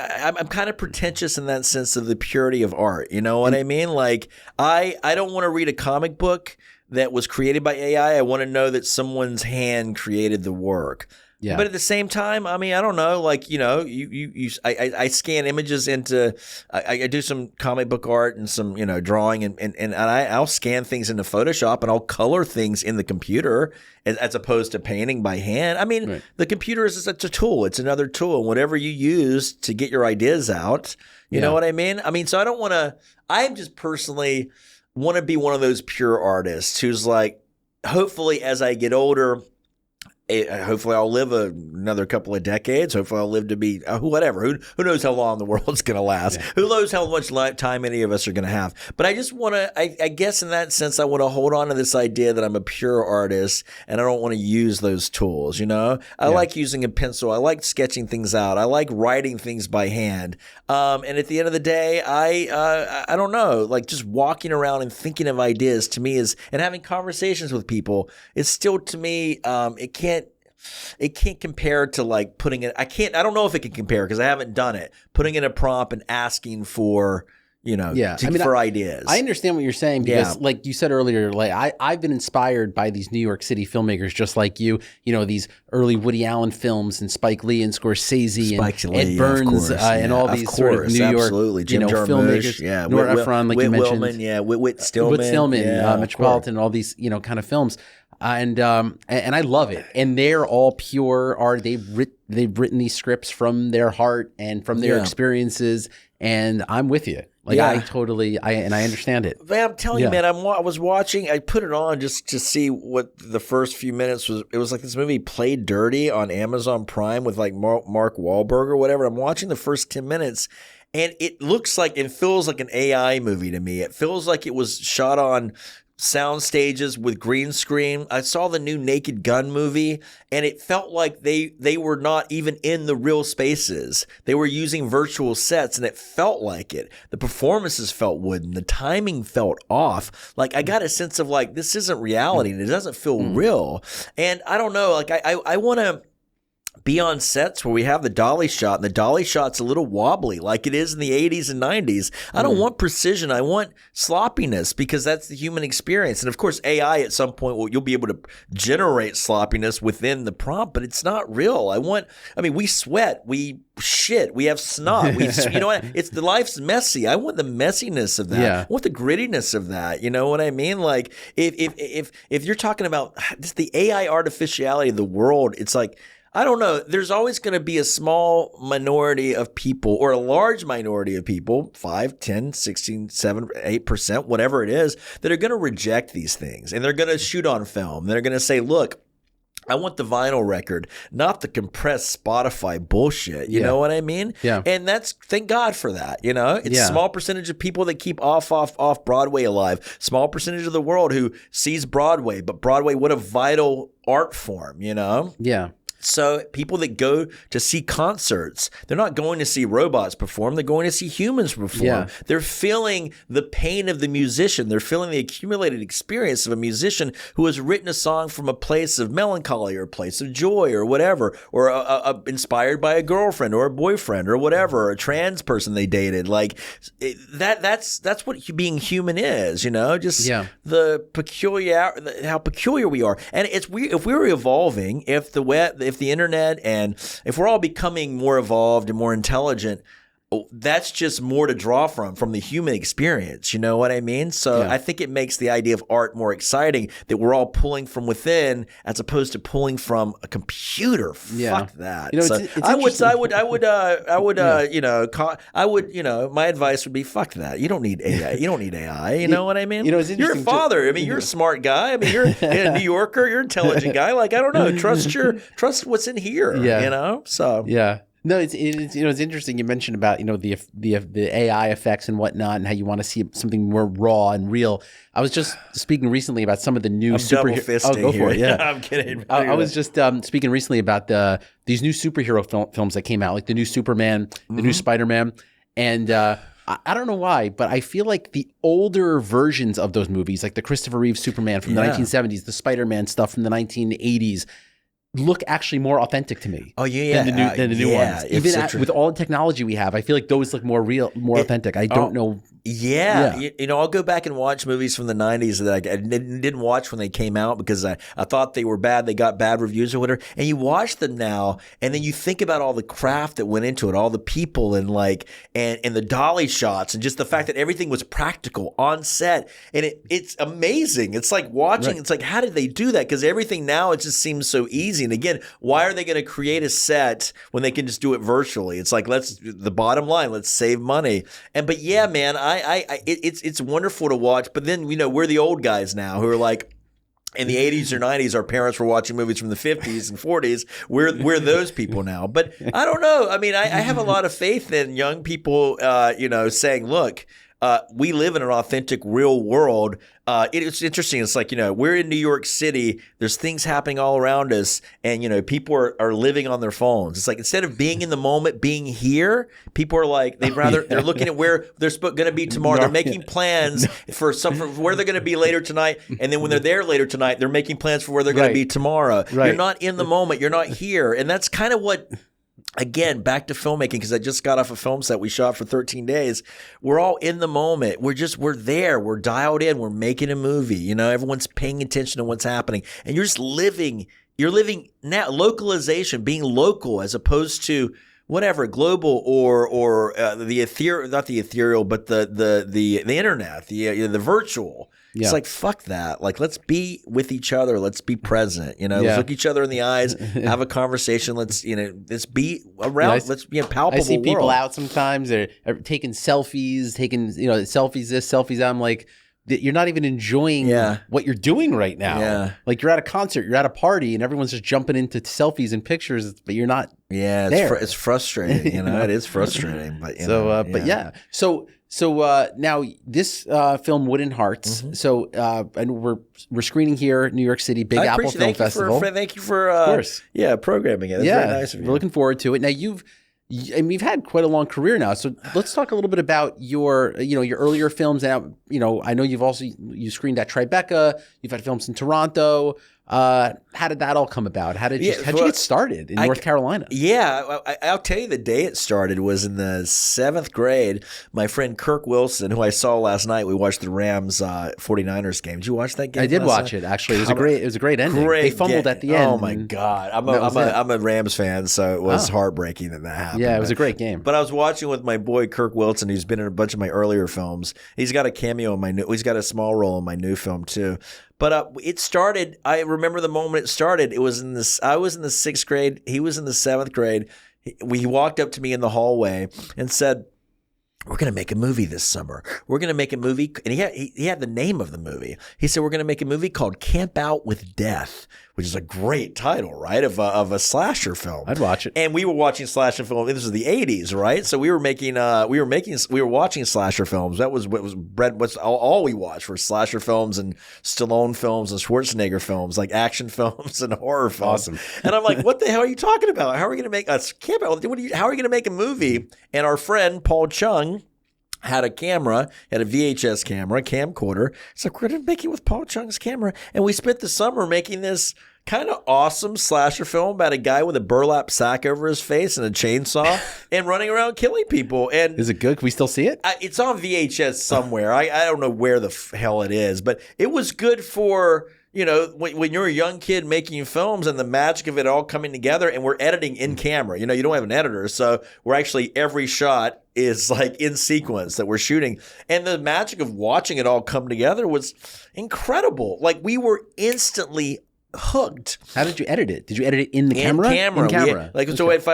I'm kind of pretentious in that sense of the purity of art. You know what I mean? Like I don't want to read a comic book that was created by AI. I want to know that someone's hand created the work. Yeah. But at the same time, I mean, I don't know. Like I scan images into. I do some comic book art and some drawing and I'll scan things into Photoshop and I'll color things in the computer as opposed to painting by hand. I mean, The computer is such a tool. It's another tool. Whatever you use to get your ideas out, you know what I mean? I mean, so I don't want to. I'm just personally. want to be one of those pure artists who's like, hopefully as I get older, hopefully I'll live another couple of decades. Hopefully I'll live to be whatever. Who knows how long the world's going to last? Yeah. Who knows how much time any of us are going to have? But I just want to, I guess in that sense, I want to hold on to this idea that I'm a pure artist and I don't want to use those tools. You know, I like using a pencil. I like sketching things out. I like writing things by hand. And at the end of the day, I don't know, like just walking around and thinking of ideas to me and having conversations with people is still to me, it can't compare to like putting it. I don't know if it can compare because I haven't done it. Putting in a prompt and asking for, for ideas. I understand what you're saying because like you said earlier, like I've been inspired by these New York City filmmakers just like you, these early Woody Allen films and Spike Lee and Scorsese and Ed Burns and all these sort of New York, filmmakers, Nora Ephron, like you mentioned. Whit Stillman, Metropolitan, all these, kind of films. And I love it. And they're all pure art. They've written these scripts from their heart and from their experiences. And I'm with you. Like I understand it. Man, I'm telling you, man, I was watching, I put it on just to see what the first few minutes was. It was like this movie Played Dirty on Amazon Prime with like Mark Wahlberg or whatever. I'm watching the first 10 minutes and it feels like an AI movie to me. It feels like it was shot on sound stages with green screen. I saw the new Naked Gun movie and it felt like they were not even in the real spaces. They were using virtual sets and it felt like it. The performances felt wooden. The timing felt off. Like I got a sense of like, this isn't reality and it doesn't feel real. And I don't know, like I want to be on sets where we have the dolly shot and the dolly shot's a little wobbly like it is in the 80s and 90s. I don't want precision. I want sloppiness because that's the human experience. And of course, AI at some point, you'll be able to generate sloppiness within the prompt, but it's not real. We sweat, we shit, we have snot. You know what? The life's messy. I want the messiness of that. Yeah. I want the grittiness of that. You know what I mean? Like if you're talking about just the AI artificiality of the world, it's like, I don't know. There's always going to be a small minority of people or a large minority of people, 5, 10, 16, 7, 8%, whatever it is, that are going to reject these things. And they're going to shoot on film. They're going to say, look, I want the vinyl record, not the compressed Spotify bullshit. You know what I mean? Yeah. And thank God for that. It's a small percentage of people that keep off Broadway alive. Small percentage of the world who sees Broadway, but Broadway, what a vital art form, Yeah. So people that go to see concerts, they're not going to see robots perform. They're going to see humans perform. Yeah. They're feeling the pain of the musician. They're feeling the accumulated experience of a musician who has written a song from a place of melancholy or a place of joy or whatever, or inspired by a girlfriend or a boyfriend or whatever, or a trans person they dated. Like that's what being human is, just the how peculiar we are. And if we're evolving, if the internet and if we're all becoming more evolved and more intelligent, that's just more to draw from the human experience. You know what I mean? So I think it makes the idea of art more exciting that we're all pulling from within as opposed to pulling from a computer. Fuck that. My advice would be fuck that. You don't need AI. You don't need AI. You know what I mean? You're a father. You're a smart guy. You're a New Yorker. You're an intelligent guy. Like, I don't know. Trust what's in here. Yeah. So yeah. No, it's interesting. You mentioned about the AI effects and whatnot, and how you want to see something more raw and real. I was just speaking recently about some of the new superhero. Oh, go for it! Yeah, I'm kidding. I was just speaking recently about these new superhero films that came out, like the new Superman, the new Spider-Man, and I don't know why, but I feel like the older versions of those movies, like the Christopher Reeve Superman from the 1970s, the Spider-Man stuff from the 1980s. Look actually more authentic to me. Oh yeah, than the new ones. Even with all the technology we have, I feel like those look more real, more authentic. I don't know. Yeah. I'll go back and watch movies from the 90s that I didn't watch when they came out because I thought they were bad. They got bad reviews or whatever. And you watch them now, and then you think about all the craft that went into it, all the people and and the dolly shots, and just the fact that everything was practical on set. And it's amazing. It's like watching. Right. It's like, how did they do that? Because everything now, it just seems so easy. And again, why are they going to create a set when they can just do it virtually? It's like, the bottom line, let's save money. But yeah, man, it's wonderful to watch. But then, we're the old guys now who are like, in the 80s or 90s, our parents were watching movies from the 50s and 40s. We're those people now. But I don't know. I mean, I have a lot of faith in young people, saying, look, we live in an authentic, real world. It's interesting. It's like, we're in New York City. There's things happening all around us. And, people are living on their phones. It's like instead of being in the moment, being here, people are like, they're looking at where they're going to be tomorrow. They're making plans for where they're going to be later tonight. And then when they're there later tonight, they're making plans for where they're going to be tomorrow. Right. You're not in the moment. You're not here. And that's kind of what... Again, back to filmmaking, because I just got off a film set we shot for 13 days. We're all in the moment. We're there. We're dialed in. We're making a movie. Everyone's paying attention to what's happening. And you're just living. You're living now. Localization, being local as opposed to whatever, global or the ethereal, not the ethereal, but the internet, the virtual. Yeah. It's like, fuck that. Like, let's be with each other. Let's be present. Let's look each other in the eyes, have a conversation. Let's be around. Let's be a palpable. I see people world. out sometimes. They're taking selfies, selfies this, selfies that. I'm like, you're not even enjoying what you're doing right now. Yeah. Like you're at a concert, you're at a party, and everyone's just jumping into selfies and pictures, but you're not. Yeah, it's frustrating. It is frustrating. But So now this film Wooden Hearts. Mm-hmm. So and we're screening here, New York City, Big Apple Film Festival. Thank you for of course. Programming it. That's very nice of you. We're looking forward to it. Now you've had quite a long career now. So let's talk a little bit about your earlier films. Now, I know you screened at Tribeca. You've had films in Toronto. How did that all come about? How'd you get started in North Carolina? Yeah, I'll tell you the day it started was in the 7th grade. My friend Kirk Wilson, who I saw last night, we watched the Rams 49ers game. Did you watch that game? I did watch it, actually. It was a great ending. They fumbled at the end. Oh my God. I'm a Rams fan, so it was heartbreaking that happened. Yeah, it was a great game. But I was watching with my boy Kirk Wilson, who's been in a bunch of my earlier films. He's got a cameo in he's got a small role in my new film too. But it started. I remember the moment it started. I was in the 6th grade. He was in the 7th grade. He walked up to me in the hallway and said, "We're going to make a movie this summer. We're going to make a movie." And he had the name of the movie. He said, "We're going to make a movie called Camp Out with Death," which is a great title, right? Of a slasher film. I'd watch it. And we were watching slasher films. This was the 80s, right? So we were watching slasher films. That was what's all we watched were slasher films and Stallone films and Schwarzenegger films, like action films and horror films. Awesome. And I'm like, what the hell are you talking about? How are we going to make us Camp Out? How are we going to make a movie? And our friend Paul Chung had a VHS camera, camcorder. So we're going to make it with Paul Chung's camera. And we spent the summer making this kind of awesome slasher film about a guy with a burlap sack over his face and a chainsaw and running around killing people. And is it good? Can we still see it? It's on VHS somewhere. I don't know where the hell it is, but it was good for... when you're a young kid making films and the magic of it all coming together, and we're editing in camera. You don't have an editor, so we're actually every shot is like in sequence that we're shooting. And the magic of watching it all come together was incredible. Like we were instantly hooked. How did you edit it? Did you edit it in the camera? In camera. So if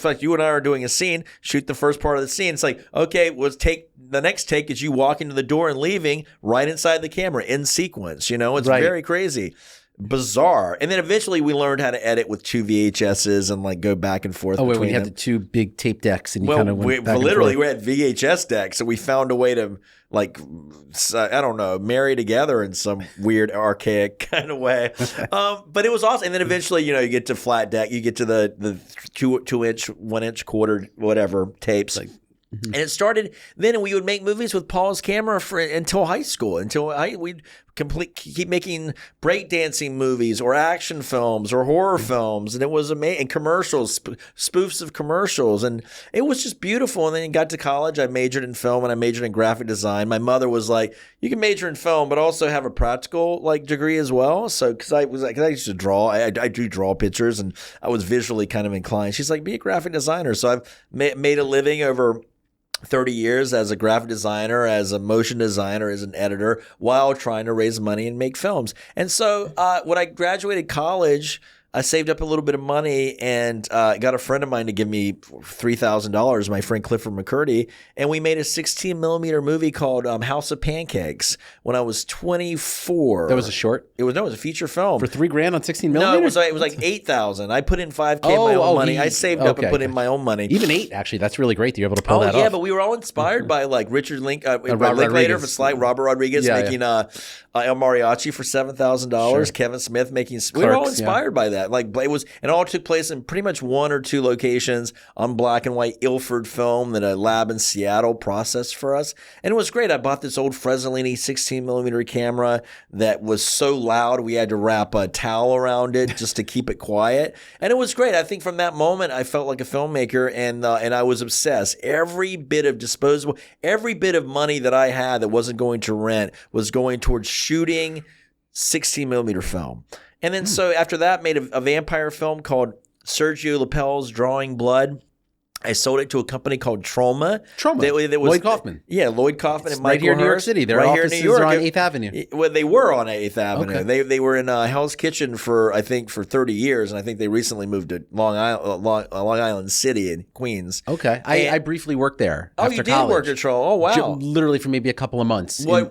like you and I are doing a scene, shoot the first part of the scene. It's like, okay, the next take is you walking to the door and leaving right inside the camera in sequence. It's very crazy. Bizarre. And then eventually we learned how to edit with 2 VHSs and like go back and forth. Oh, wait, when you had the 2 big tape decks and you kind of went back literally and forth. We had VHS decks, so we found a way to like, I don't know, marry together in some weird archaic kind of way. But it was awesome. And then eventually, you get to flat deck, you get to the 2-inch, 1-inch quarter, whatever tapes. And it started then, and we would make movies with Paul's camera until high school. We'd keep making breakdancing movies or action films or horror films, and it was amazing. And commercials, spoofs of commercials, and it was just beautiful. And then got to college, I majored in film and I majored in graphic design. My mother was like, "You can major in film, but also have a practical degree as well." So because I used to draw, I do draw pictures, and I was visually kind of inclined. She's like, "Be a graphic designer." So I've made a living over 30 years as a graphic designer, as a motion designer, as an editor, while trying to raise money and make films. And so when I graduated college, I saved up a little bit of money and got a friend of mine to give me $3,000, my friend Clifford McCurdy, and we made a 16 millimeter movie called House of Pancakes when I was 24. That was a short? It was a feature film. For $3,000 on 16 millimeters? No, it was like $8,000. I put in $5,000 my own money. I saved up and put in my own money. Even $8, actually. That's really great that you're able to pull that off. Oh, yeah, but we were all inspired by like Richard Linklater for Sly, Robert Rodriguez making El Mariachi for $7,000, Kevin Smith making Clerks, we were all inspired by that. Like it all took place in pretty much 1 or 2 locations on black and white Ilford film that a lab in Seattle processed for us. And it was great. I bought this old Fresolini 16 millimeter camera that was so loud we had to wrap a towel around it just to keep it quiet. And it was great. I think from that moment I felt like a filmmaker, and I was obsessed. Every bit of money that I had that wasn't going to rent was going towards shooting 16 millimeter film. And then so after that, made a vampire film called Sergio Lapel's Drawing Blood. I sold it to a company called Troma. Lloyd Kaufman. Yeah, Lloyd Kaufman and Michael right here in New York City. Their offices are on 8th Avenue. Well, they were on 8th Avenue. Okay. They were in Hell's Kitchen for 30 years, and I think they recently moved to Long Island City in Queens. Okay. I briefly worked there after you did college. Work at Troma. Oh, wow. Literally for maybe a couple of months. What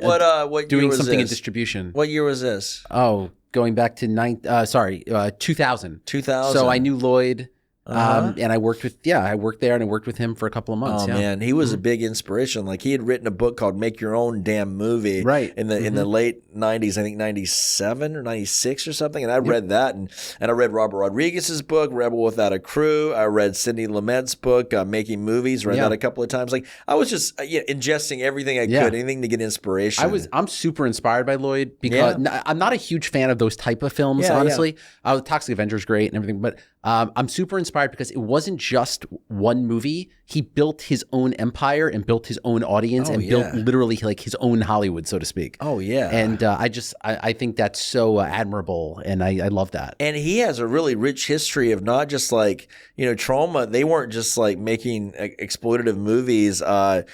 doing year was something this? In distribution. What year was this? Oh, going back to 2000. 2000. So I knew Lloyd. And I worked there and I worked with him for a couple of months. Oh man, he was a big inspiration. Like he had written a book called Make Your Own Damn Movie in the late 90s, I think 97 or 96 or something. And I read that and I read Robert Rodriguez's book, Rebel Without a Crew. I read Sidney Lumet's book, Making Movies, read that a couple of times. Like I was just ingesting everything I could, anything to get inspiration. I'm super inspired by Lloyd because I'm not a huge fan of those type of films, honestly. Toxic Avenger's great and everything, but I'm super inspired because it wasn't just one movie. He built his own empire and built his own audience built literally like his own Hollywood, so to speak. Oh, yeah. And I think that's so admirable, and I love that. And he has a really rich history of not just like, Troma. They weren't just like making exploitative movies that,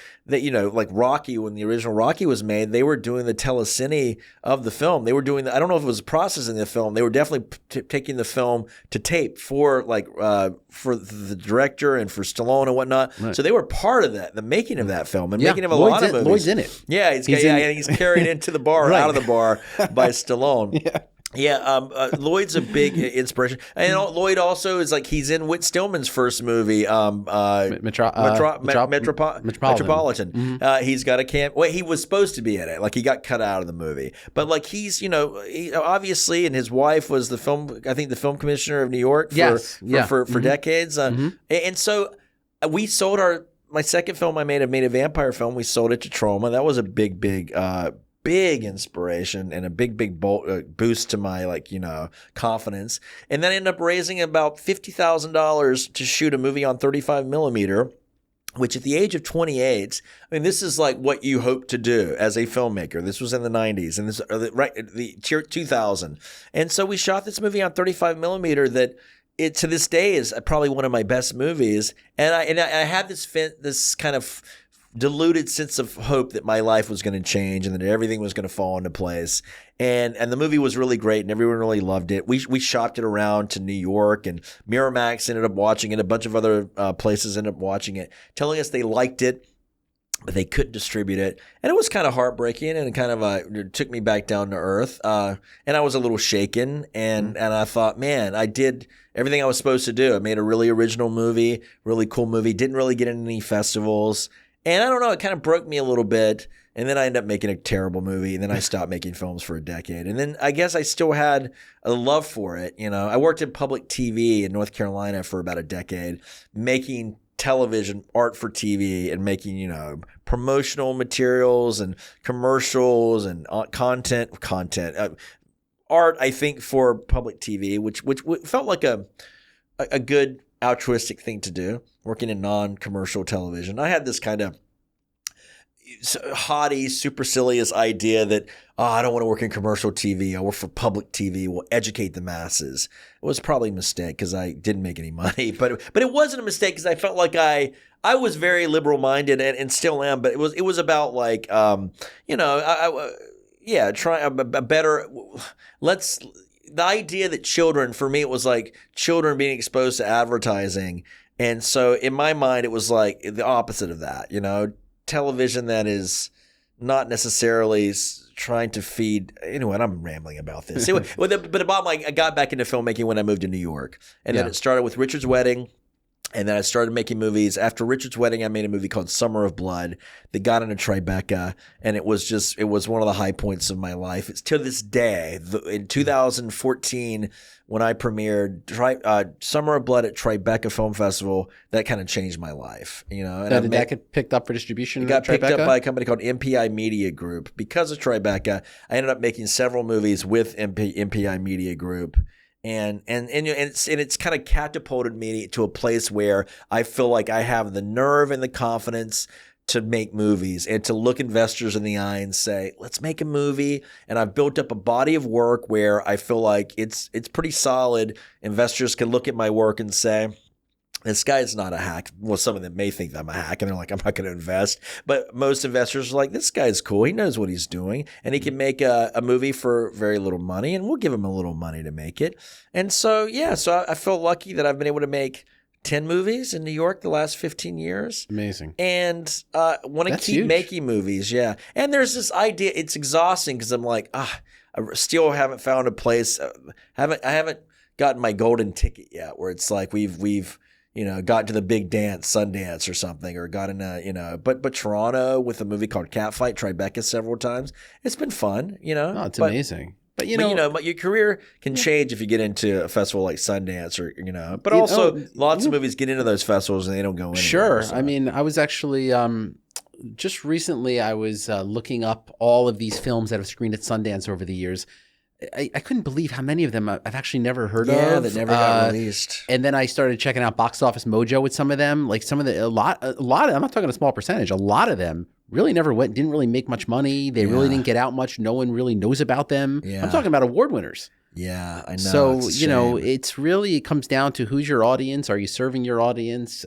like Rocky, when the original Rocky was made, they were doing the telecine of the film. They were doing I don't know if it was processing the film. They were definitely taking the film to tape for the director and for Stallone and whatnot. Right. So they were part of that, the making of that film and making of a lot of movies. Lloyd's in it. Yeah, he's carried into the bar, out of the bar by Stallone. Yeah. Yeah, Lloyd's a big inspiration. And Lloyd also is like, he's in Whit Stillman's first movie, Metropolitan. Mm-hmm. He's got a camp. Well, he was supposed to be in it. Like he got cut out of the movie. But like he's, obviously, and his wife was the film commissioner of New York for decades. And so we sold my second film I made a vampire film. We sold it to Troma. That was a big inspiration and a big boost to my confidence. And then I ended up raising about $50,000 to shoot a movie on 35 millimeter, which at the age of 28, I mean, this is like what you hope to do as a filmmaker. This was in the 90s and the 2000. And so we shot this movie on 35 millimeter that it to this day is probably one of my best movies. And I had this kind of diluted sense of hope that my life was going to change and that everything was going to fall into place. And the movie was really great and everyone really loved it. We shopped it around to New York and Miramax ended up watching it. A bunch of other places ended up watching it, telling us they liked it, but they couldn't distribute it. And it was kind of heartbreaking and it kind of it took me back down to earth. And I was a little shaken and I thought, man, I did everything I was supposed to do. I made a really original movie, really cool movie, didn't really get in any festivals. And I don't know, it kind of broke me a little bit. And then I ended up making a terrible movie. And then I stopped making films for a decade. And then I guess I still had a love for it. I worked in public TV in North Carolina for about a decade, making television art for TV and making, promotional materials and commercials and content, art, I think, for public TV, which felt like a good altruistic thing to do, working in non-commercial television. I had this kind of haughty, supercilious idea that, I don't want to work in commercial TV. I work for public TV. We'll educate the masses. It was probably a mistake because I didn't make any money, but it wasn't a mistake because I felt like I was very liberal-minded and still am, but it was about like, try a better, the idea that children, for me, it was like children being exposed to advertising. And so in my mind, it was like the opposite of that, television that is not necessarily trying to feed. Anyway, I'm rambling about this. But the bottom line, I got back into filmmaking when I moved to New York. And then it started with Richard's Wedding. And then I started making movies. After Richard's Wedding, I made a movie called Summer of Blood that got into Tribeca. And it was one of the high points of my life. It's to this day. In 2014, when I premiered Summer of Blood at Tribeca Film Festival, that kind of changed my life. And did that get picked up for distribution? It got picked up by a company called MPI Media Group. Because of Tribeca, I ended up making several movies with MPI Media Group. And it's kind of catapulted me to a place where I feel like I have the nerve and the confidence to make movies and to look investors in the eye and say, let's make a movie. And I've built up a body of work where I feel like it's pretty solid. Investors can look at my work and say, this guy is not a hack. Well, some of them may think I'm a hack, and they're like, I'm not going to invest. But most investors are like, this guy's cool. He knows what he's doing, and he can make a movie for very little money, and we'll give him a little money to make it. And so, so I feel lucky that I've been able to make 10 movies in New York the last 15 years. Amazing. And want to keep making movies, And there's this idea. It's exhausting because I'm like, I still haven't found a place. I haven't gotten my golden ticket yet where it's like we've got to the big dance, Sundance or something, or got in but Toronto with a movie called Catfight, Tribeca several times. It's been fun, Oh, it's amazing. But but your career can change if you get into a festival like Sundance or, but also lots of movies get into those festivals and they don't go anywhere. Sure. So. I mean, I was actually, just recently I was looking up all of these films that have screened at Sundance over the years. I couldn't believe how many of them I've actually never heard of. Yeah, that never got released. And then I started checking out Box Office Mojo with some of them. Like a lot of, I'm not talking a small percentage, a lot of them really never didn't really make much money. They really didn't get out much. No one really knows about them. Yeah. I'm talking about award winners. Yeah, I know. So, it comes down to who's your audience. Are you serving your audience?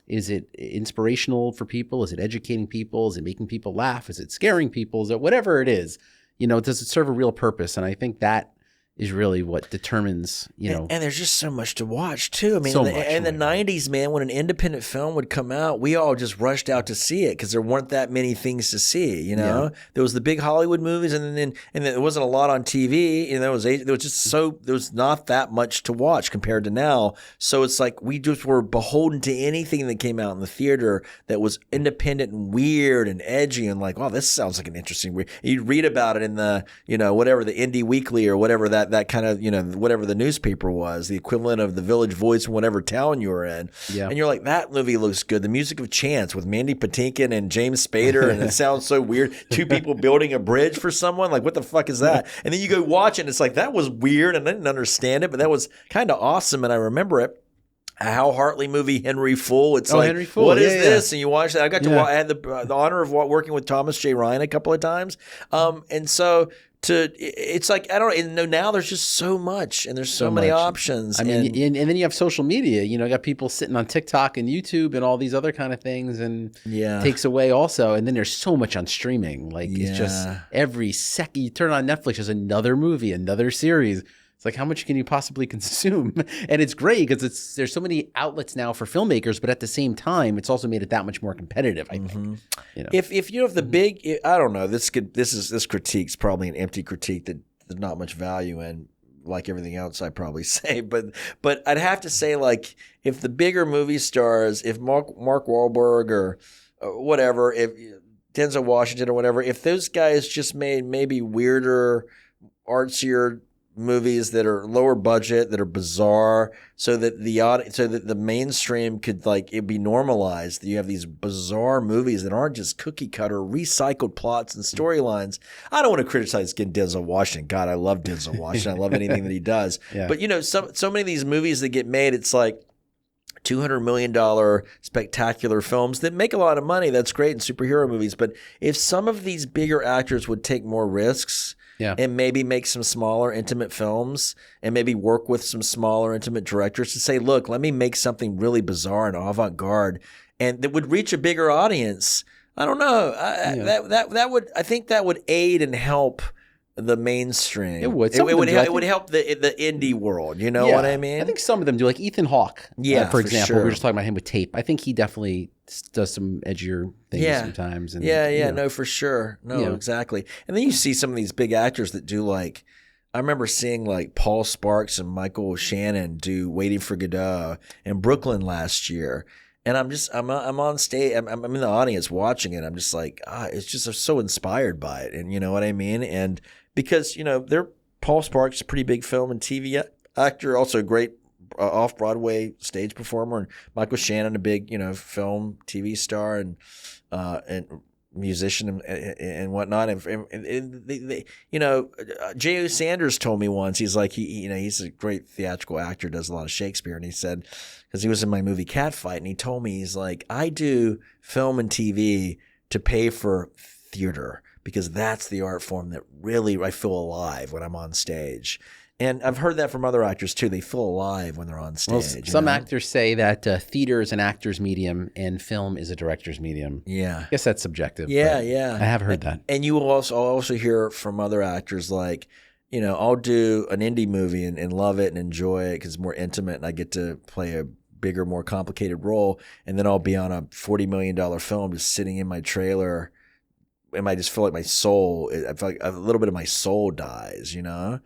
Is it inspirational for people? Is it educating people? Is it making people laugh? Is it scaring people? Is it whatever it is? Does it serve a real purpose? And I think that is really what determines, And there's just so much to watch, too. I mean, in the 90s, man, when an independent film would come out, we all just rushed out to see it because there weren't that many things to see, Yeah. There was the big Hollywood movies, and then there wasn't a lot on TV. There was not that much to watch compared to now. So it's like we just were beholden to anything that came out in the theater that was independent and weird and edgy and like, wow, this sounds like an interesting. You'd read about it in the, whatever, the Indie Weekly or whatever that kind of, whatever the newspaper was, the equivalent of the Village Voice in whatever town you were in. Yeah. And you're like, that movie looks good. The Music of Chance with Mandy Patinkin and James Spader, and it sounds so weird. Two people building a bridge for someone. Like, what the fuck is that? And then you go watch it, and it's like, that was weird, and I didn't understand it, but that was kind of awesome, and I remember it. A Hal Hartley movie, Henry Fool. It's like, Henry Fool. What is this? And you watch that. I got to I had the honor of working with Thomas J. Ryan a couple of times. And so it's like, I don't know, now there's just so much and there's so many options. I mean, and then you have social media, you got people sitting on TikTok and YouTube and all these other kind of things, and takes away also. And then there's so much on streaming. Like it's just every second you turn on Netflix, there's another movie, another series. It's like, how much can you possibly consume? And it's great because there's so many outlets now for filmmakers, but at the same time, it's also made it that much more competitive, I think. If the big, I don't know, this critique's probably an empty critique that there's not much value in, like everything else I probably say. But I'd have to say, like, if the bigger movie stars, if Mark Wahlberg or whatever, if Denzel Washington or whatever, if those guys just made maybe weirder, artsier movies that are lower budget, that are bizarre, so that the mainstream could, like, it be normalized that you have these bizarre movies that aren't just cookie cutter recycled plots and storylines. I don't want to criticize Denzel Washington. God, I love Denzel Washington. I love anything that he does. Yeah. But so many of these movies that get made, it's like $200 million spectacular films that make a lot of money. That's great in superhero movies. But if some of these bigger actors would take more risks, and maybe make some smaller, intimate films, and maybe work with some smaller, intimate directors to say, look, let me make something really bizarre and avant-garde, and that would reach a bigger audience. I don't know. I think that would aid and help the mainstream. It would. It would help the indie world. You know what I mean? I think some of them do. Like Ethan Hawke, for example. Sure. We were just talking about him with Tape. I think he definitely does some edgier things sometimes. And, no, for sure. No, exactly. And then you see some of these big actors that do like, I remember seeing like Paul Sparks and Michael Shannon do Waiting for Godot in Brooklyn last year. And I'm on stage, I'm in the audience watching it. I'm just like, it's just, I'm so inspired by it. And you know what I mean? And because, Paul Sparks is a pretty big film and TV actor, also a great off-Broadway stage performer, and Michael Shannon, a big, film, TV star and musician and whatnot. And they J.O. Sanders told me once, he's like, he's a great theatrical actor, does a lot of Shakespeare. And he said, because he was in my movie Catfight, and he told me, he's like, I do film and TV to pay for theater because that's the art form that really I feel alive when I'm on stage. And I've heard that from other actors too. They feel alive when they're on stage. Well, some actors say that theater is an actor's medium and film is a director's medium. Yeah. I guess that's subjective. Yeah. I have heard that. And you will also hear from other actors like, I'll do an indie movie and love it and enjoy it because it's more intimate and I get to play a bigger, more complicated role. And then I'll be on a $40 million film just sitting in my trailer. And I just feel like my soul, I feel like a little bit of my soul dies, Yeah.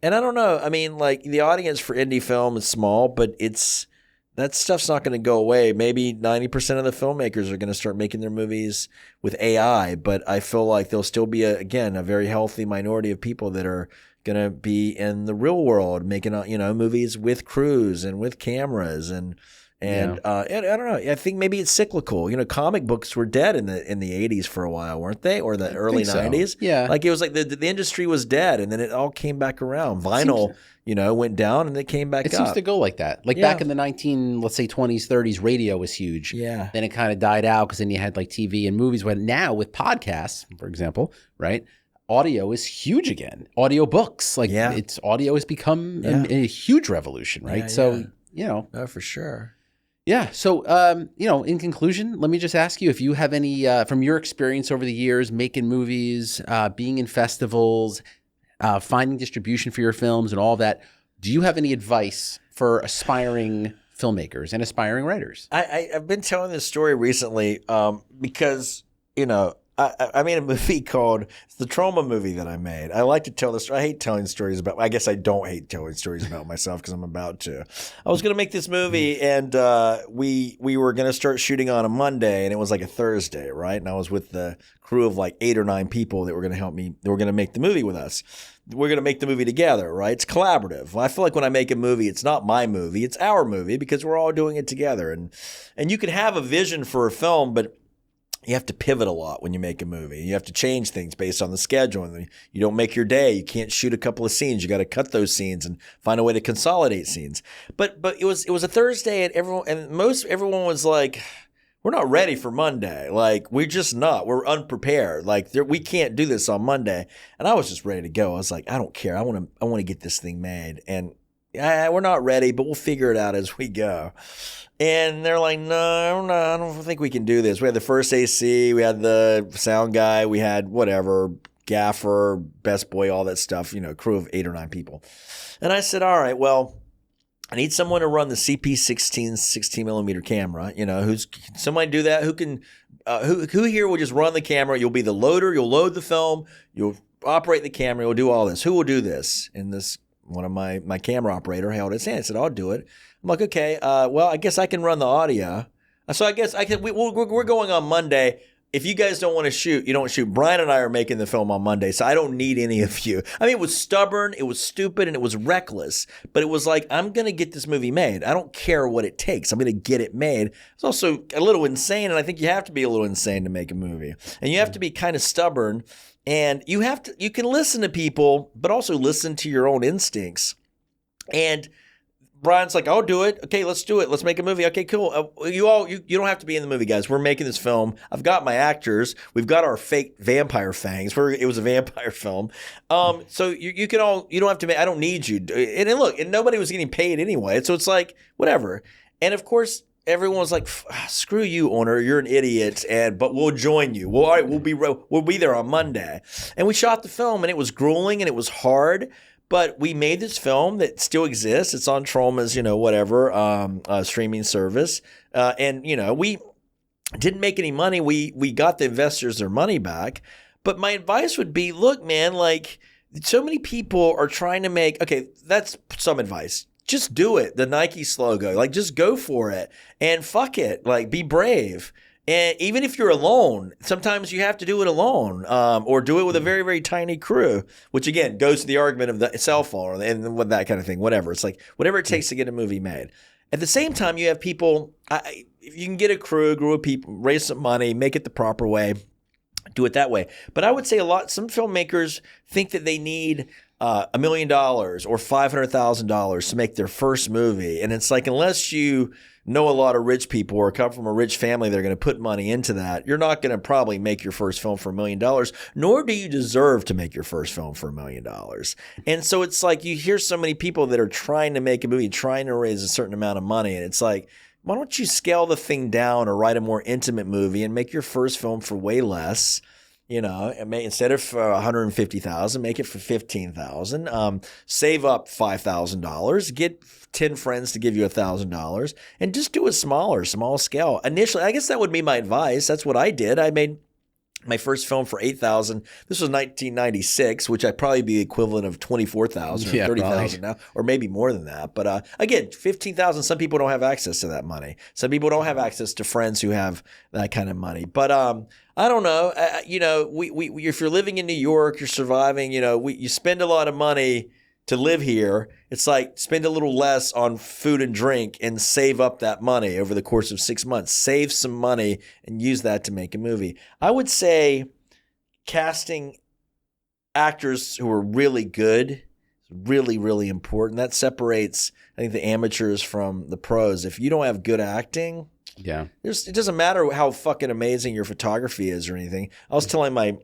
And I don't know. I mean, like the audience for indie film is small, but that stuff's not going to go away. Maybe 90% of the filmmakers are going to start making their movies with AI, but I feel like there'll still be, a very healthy minority of people that are going to be in the real world making, movies with crews and with cameras and I don't know. I think maybe it's cyclical. Comic books were dead in the 80s for a while, weren't they? Or the early 90s? Yeah. Like it was like the industry was dead and then it all came back around. Vinyl, went down and it came back up. It seems to go like that. Like back in the 20s, 30s, radio was huge. Yeah. Then it kind of died out because then you had like TV and movies. But now with podcasts, for example, right? Audio is huge again. Audio books. Audio has become a huge revolution, right? No, for sure. Yeah. So, in conclusion, let me just ask you if you have any, from your experience over the years, making movies, being in festivals, finding distribution for your films and all that, do you have any advice for aspiring filmmakers and aspiring writers? I've been telling this story recently because, I made a movie called, it's the Trauma movie that I made. I like to tell this story. I hate telling stories about, I guess I don't hate telling stories about myself because I'm about to. I was going to make this movie and we were going to start shooting on a Monday and it was like a Thursday, right? And I was with the crew of like 8 or 9 people that were going to help me. They were going to make the movie with us. We're going to make the movie together, right? It's collaborative. I feel like when I make a movie, it's not my movie, it's our movie because we're all doing it together. And you can have a vision for a film, but you have to pivot a lot when you make a movie. You have to change things based on the schedule. And you don't make your day. You can't shoot a couple of scenes. You got to cut those scenes and find a way to consolidate scenes. But it was a Thursday and everyone was like, we're not ready for Monday. Like we're just not. We're unprepared. Like we can't do this on Monday. And I was just ready to go. I was like, I don't care. I want to get this thing made. And we're not ready, but we'll figure it out as we go. And they're like, no, I don't think we can do this. We had the first AC, we had the sound guy, we had whatever, gaffer, best boy, all that stuff, crew of 8 or 9 people. And I said, all right, well, I need someone to run the CP16 16mm camera. Can somebody do that? Who can, who here will just run the camera? You'll be the loader, you'll load the film, you'll operate the camera, you'll do all this. Who will do this? And one of my camera operator held his hand and said, I'll do it. I'm like, okay, well, I guess I can run the audio. So I guess we're going on Monday. If you guys don't want to shoot, you don't shoot. Brian and I are making the film on Monday, so I don't need any of you. I mean, it was stubborn, it was stupid, and it was reckless. But it was like, I'm going to get this movie made. I don't care what it takes. I'm going to get it made. It's also a little insane, and I think you have to be a little insane to make a movie. And you have to be kind of stubborn. And you can listen to people, but also listen to your own instincts. And Brian's like, I'll do it. Okay, let's do it. Let's make a movie. Okay, cool. You don't have to be in the movie, guys. We're making this film. I've got my actors. We've got our fake vampire fangs. It was a vampire film. So you don't have to. I don't need you. And look, and nobody was getting paid anyway. So it's like whatever. And of course, everyone's like, screw you, Onur, you're an idiot, but we'll join you. Well, all right, we'll be there on Monday. And we shot the film, and it was grueling and it was hard. But we made this film that still exists. It's on Troma's, streaming service. And we didn't make any money. We got the investors their money back. But my advice would be, look, man, like so many people are trying to make, okay, that's some advice. Just do it. The Nike slogan, like just go for it and fuck it. Like be brave. And even if you're alone, sometimes you have to do it alone, or do it with a very, very tiny crew, which again goes to the argument of the cell phone and that kind of thing, whatever. It's like whatever it takes to get a movie made. At the same time, you have people, if you can get a group of people, raise some money, make it the proper way, do it that way. But I would say some filmmakers think that they need $1 million or $500,000 to make their first movie. And it's like, unless you know a lot of rich people or come from a rich family, they're going to put money into that. You're not going to probably make your first film for $1 million, nor do you deserve to make your first film for $1 million. And so it's like you hear so many people that are trying to make a movie, trying to raise a certain amount of money. And it's like, why don't you scale the thing down or write a more intimate movie and make your first film for way less? Instead of $150,000, make it for $15,000. Save up $5,000. Get 10 friends to give you $1,000, and just do it small scale. Initially, I guess that would be my advice. That's what I did. I made my first film for $8,000. This was 1996, which I'd probably be the equivalent of $24,000 or $30,000 now, or maybe more than that. But again, $15,000. Some people don't have access to that money. Some people don't have access to friends who have that kind of money. But I don't know. If you're living in New York, you're surviving. You spend a lot of money to live here. It's like spend a little less on food and drink and save up that money over the course of 6 months. Save some money and use that to make a movie. I would say casting actors who are really good is really, really important. That separates, I think, the amateurs from the pros. If you don't have good acting, it doesn't matter how fucking amazing your photography is or anything. I was telling my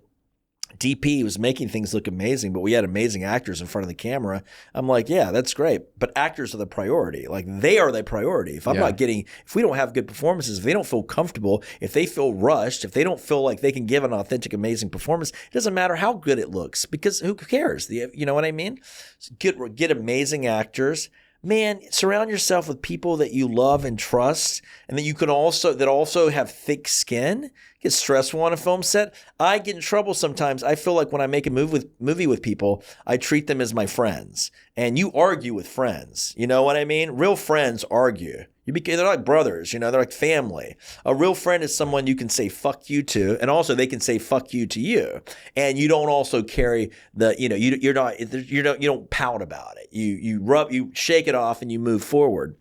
DP was making things look amazing, but we had amazing actors in front of the camera. I'm like, yeah, that's great. But actors are the priority. Like they are the priority. If we don't have good performances, if they don't feel comfortable, if they feel rushed, if they don't feel like they can give an authentic, amazing performance, it doesn't matter how good it looks, because who cares? You know what I mean? Get amazing actors. Man, surround yourself with people that you love and trust, and that you can also have thick skin. Get stressful on a film set. I get in trouble sometimes. I feel like when I make a movie with people, I treat them as my friends. And you argue with friends. You know what I mean? Real friends argue. They're like brothers. They're like family. A real friend is someone you can say fuck you to, and also they can say fuck you to you. And you don't also carry you don't pout about it. You shake it off and you move forward.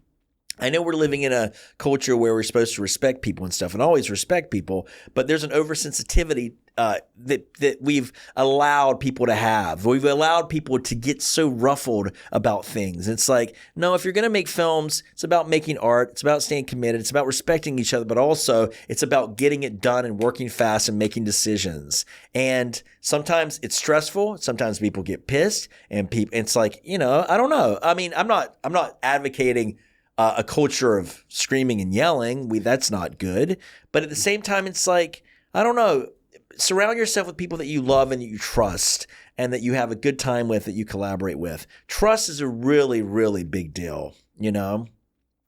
I know we're living in a culture where we're supposed to respect people and stuff, and always respect people, but there's an oversensitivity that we've allowed people to have. We've allowed people to get so ruffled about things. It's like, no, if you're going to make films, it's about making art. It's about staying committed. It's about respecting each other, but also it's about getting it done and working fast and making decisions. And sometimes it's stressful. Sometimes people get pissed, and it's like, I don't know. I mean, I'm not advocating a culture of screaming and yelling. That's not good. But at the same time, it's like, I don't know, surround yourself with people that you love and that you trust and that you have a good time with, that you collaborate with. Trust is a really, really big deal.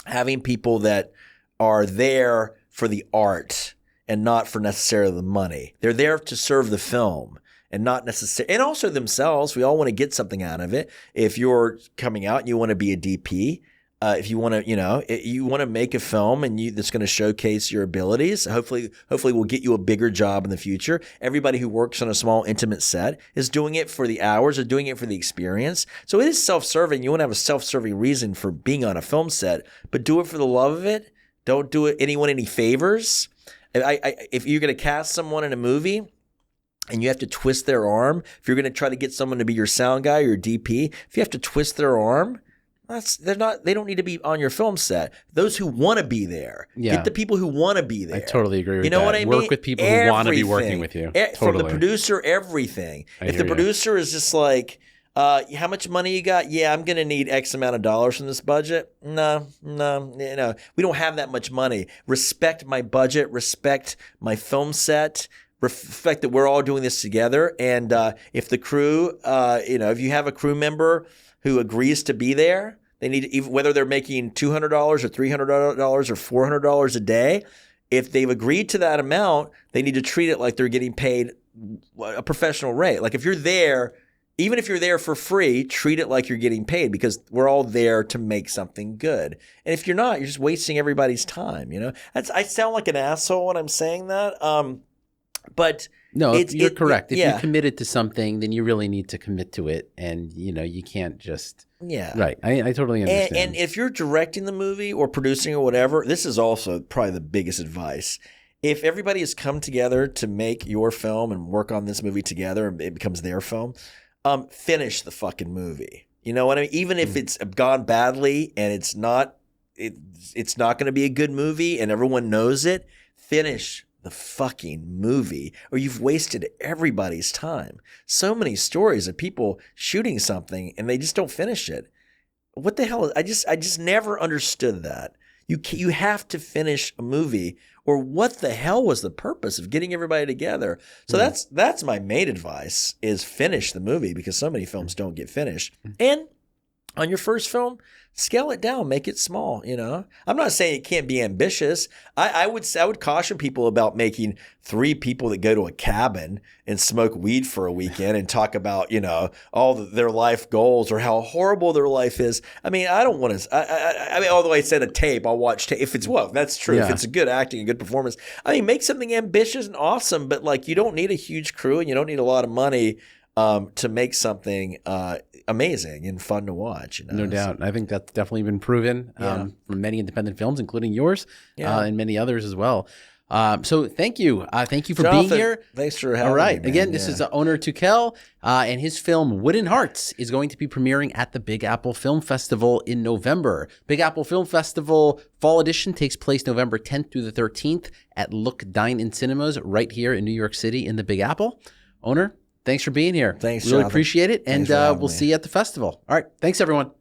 Having people that are there for the art and not for necessarily the money. They're there to serve the film. And not necessarily, and also themselves. We all want to get something out of it. If you're coming out and you want to be a DP, if you want to, you want to make a film that's going to showcase your abilities, hopefully we'll get you a bigger job in the future. Everybody who works on a small, intimate set is doing it for the hours or doing it for the experience. So it is self-serving. You want to have a self-serving reason for being on a film set, but do it for the love of it. Don't do anyone any favors. If you're going to cast someone in a movie and you have to twist their arm, if you're going to try to get someone to be your sound guy or your DP, if you have to twist their arm, they don't need to be on your film set. Those who want to be there. Get the people who want to be there. I totally agree with that. You know what I mean? Work with people who want to be working with you. From the producer, everything. If the producer is just like, How much money you got? Yeah, I'm going to need X amount of dollars from this budget. No. We don't have that much money. Respect my budget. Respect my film set. Respect that we're all doing this together. And if the crew, if you have a crew member who agrees to be there, they need to, whether they're making $200 or $300 or $400 a day, if they've agreed to that amount, they need to treat it like they're getting paid a professional rate. Like if you're there, even if you're there for free, treat it like you're getting paid because we're all there to make something good. And if you're not, you're just wasting everybody's time. I sound like an asshole when I'm saying that. But no, you're correct. If you're committed to something, then you really need to commit to it, and you can't just right. I totally understand. And if you're directing the movie or producing or whatever, this is also probably the biggest advice. If everybody has come together to make your film and work on this movie together, and it becomes their film, finish the fucking movie. You know what I mean? Even if it's gone badly and it's not going to be a good movie, and everyone knows it, finish the fucking movie, or you've wasted everybody's time. So many stories of people shooting something and they just don't finish it. What the hell? I just never understood that. You have to finish a movie, or what the hell was the purpose of getting everybody together? So that's my main advice, is finish the movie, because so many films don't get finished. And on your first film, scale it down, make it small. I'm not saying it can't be ambitious. I would caution people about making 3 people that go to a cabin and smoke weed for a weekend and talk about all their life goals or how horrible their life is. I mean, I don't want to. I mean, although I said a tape, I'll watch tape if it's that's true. Yeah. If it's a good acting, a good performance. I mean, make something ambitious and awesome, but you don't need a huge crew and you don't need a lot of money to make something amazing and fun to watch. No doubt. I think that's definitely been proven from many independent films, including yours and many others as well. So thank you. Thank you for Jonathan, being here. Thanks for having me. All right. Man. Again, this is Onur Tukel, and his film Wooden Hearts is going to be premiering at the Big Apple Film Festival in November. Big Apple Film Festival Fall Edition takes place November 10th through the 13th at Look Dine in Cinemas right here in New York City in the Big Apple. Onur, thanks for being here. Thanks, Really Jonathan. appreciate it. And we'll see you at the festival. All right. Thanks, everyone.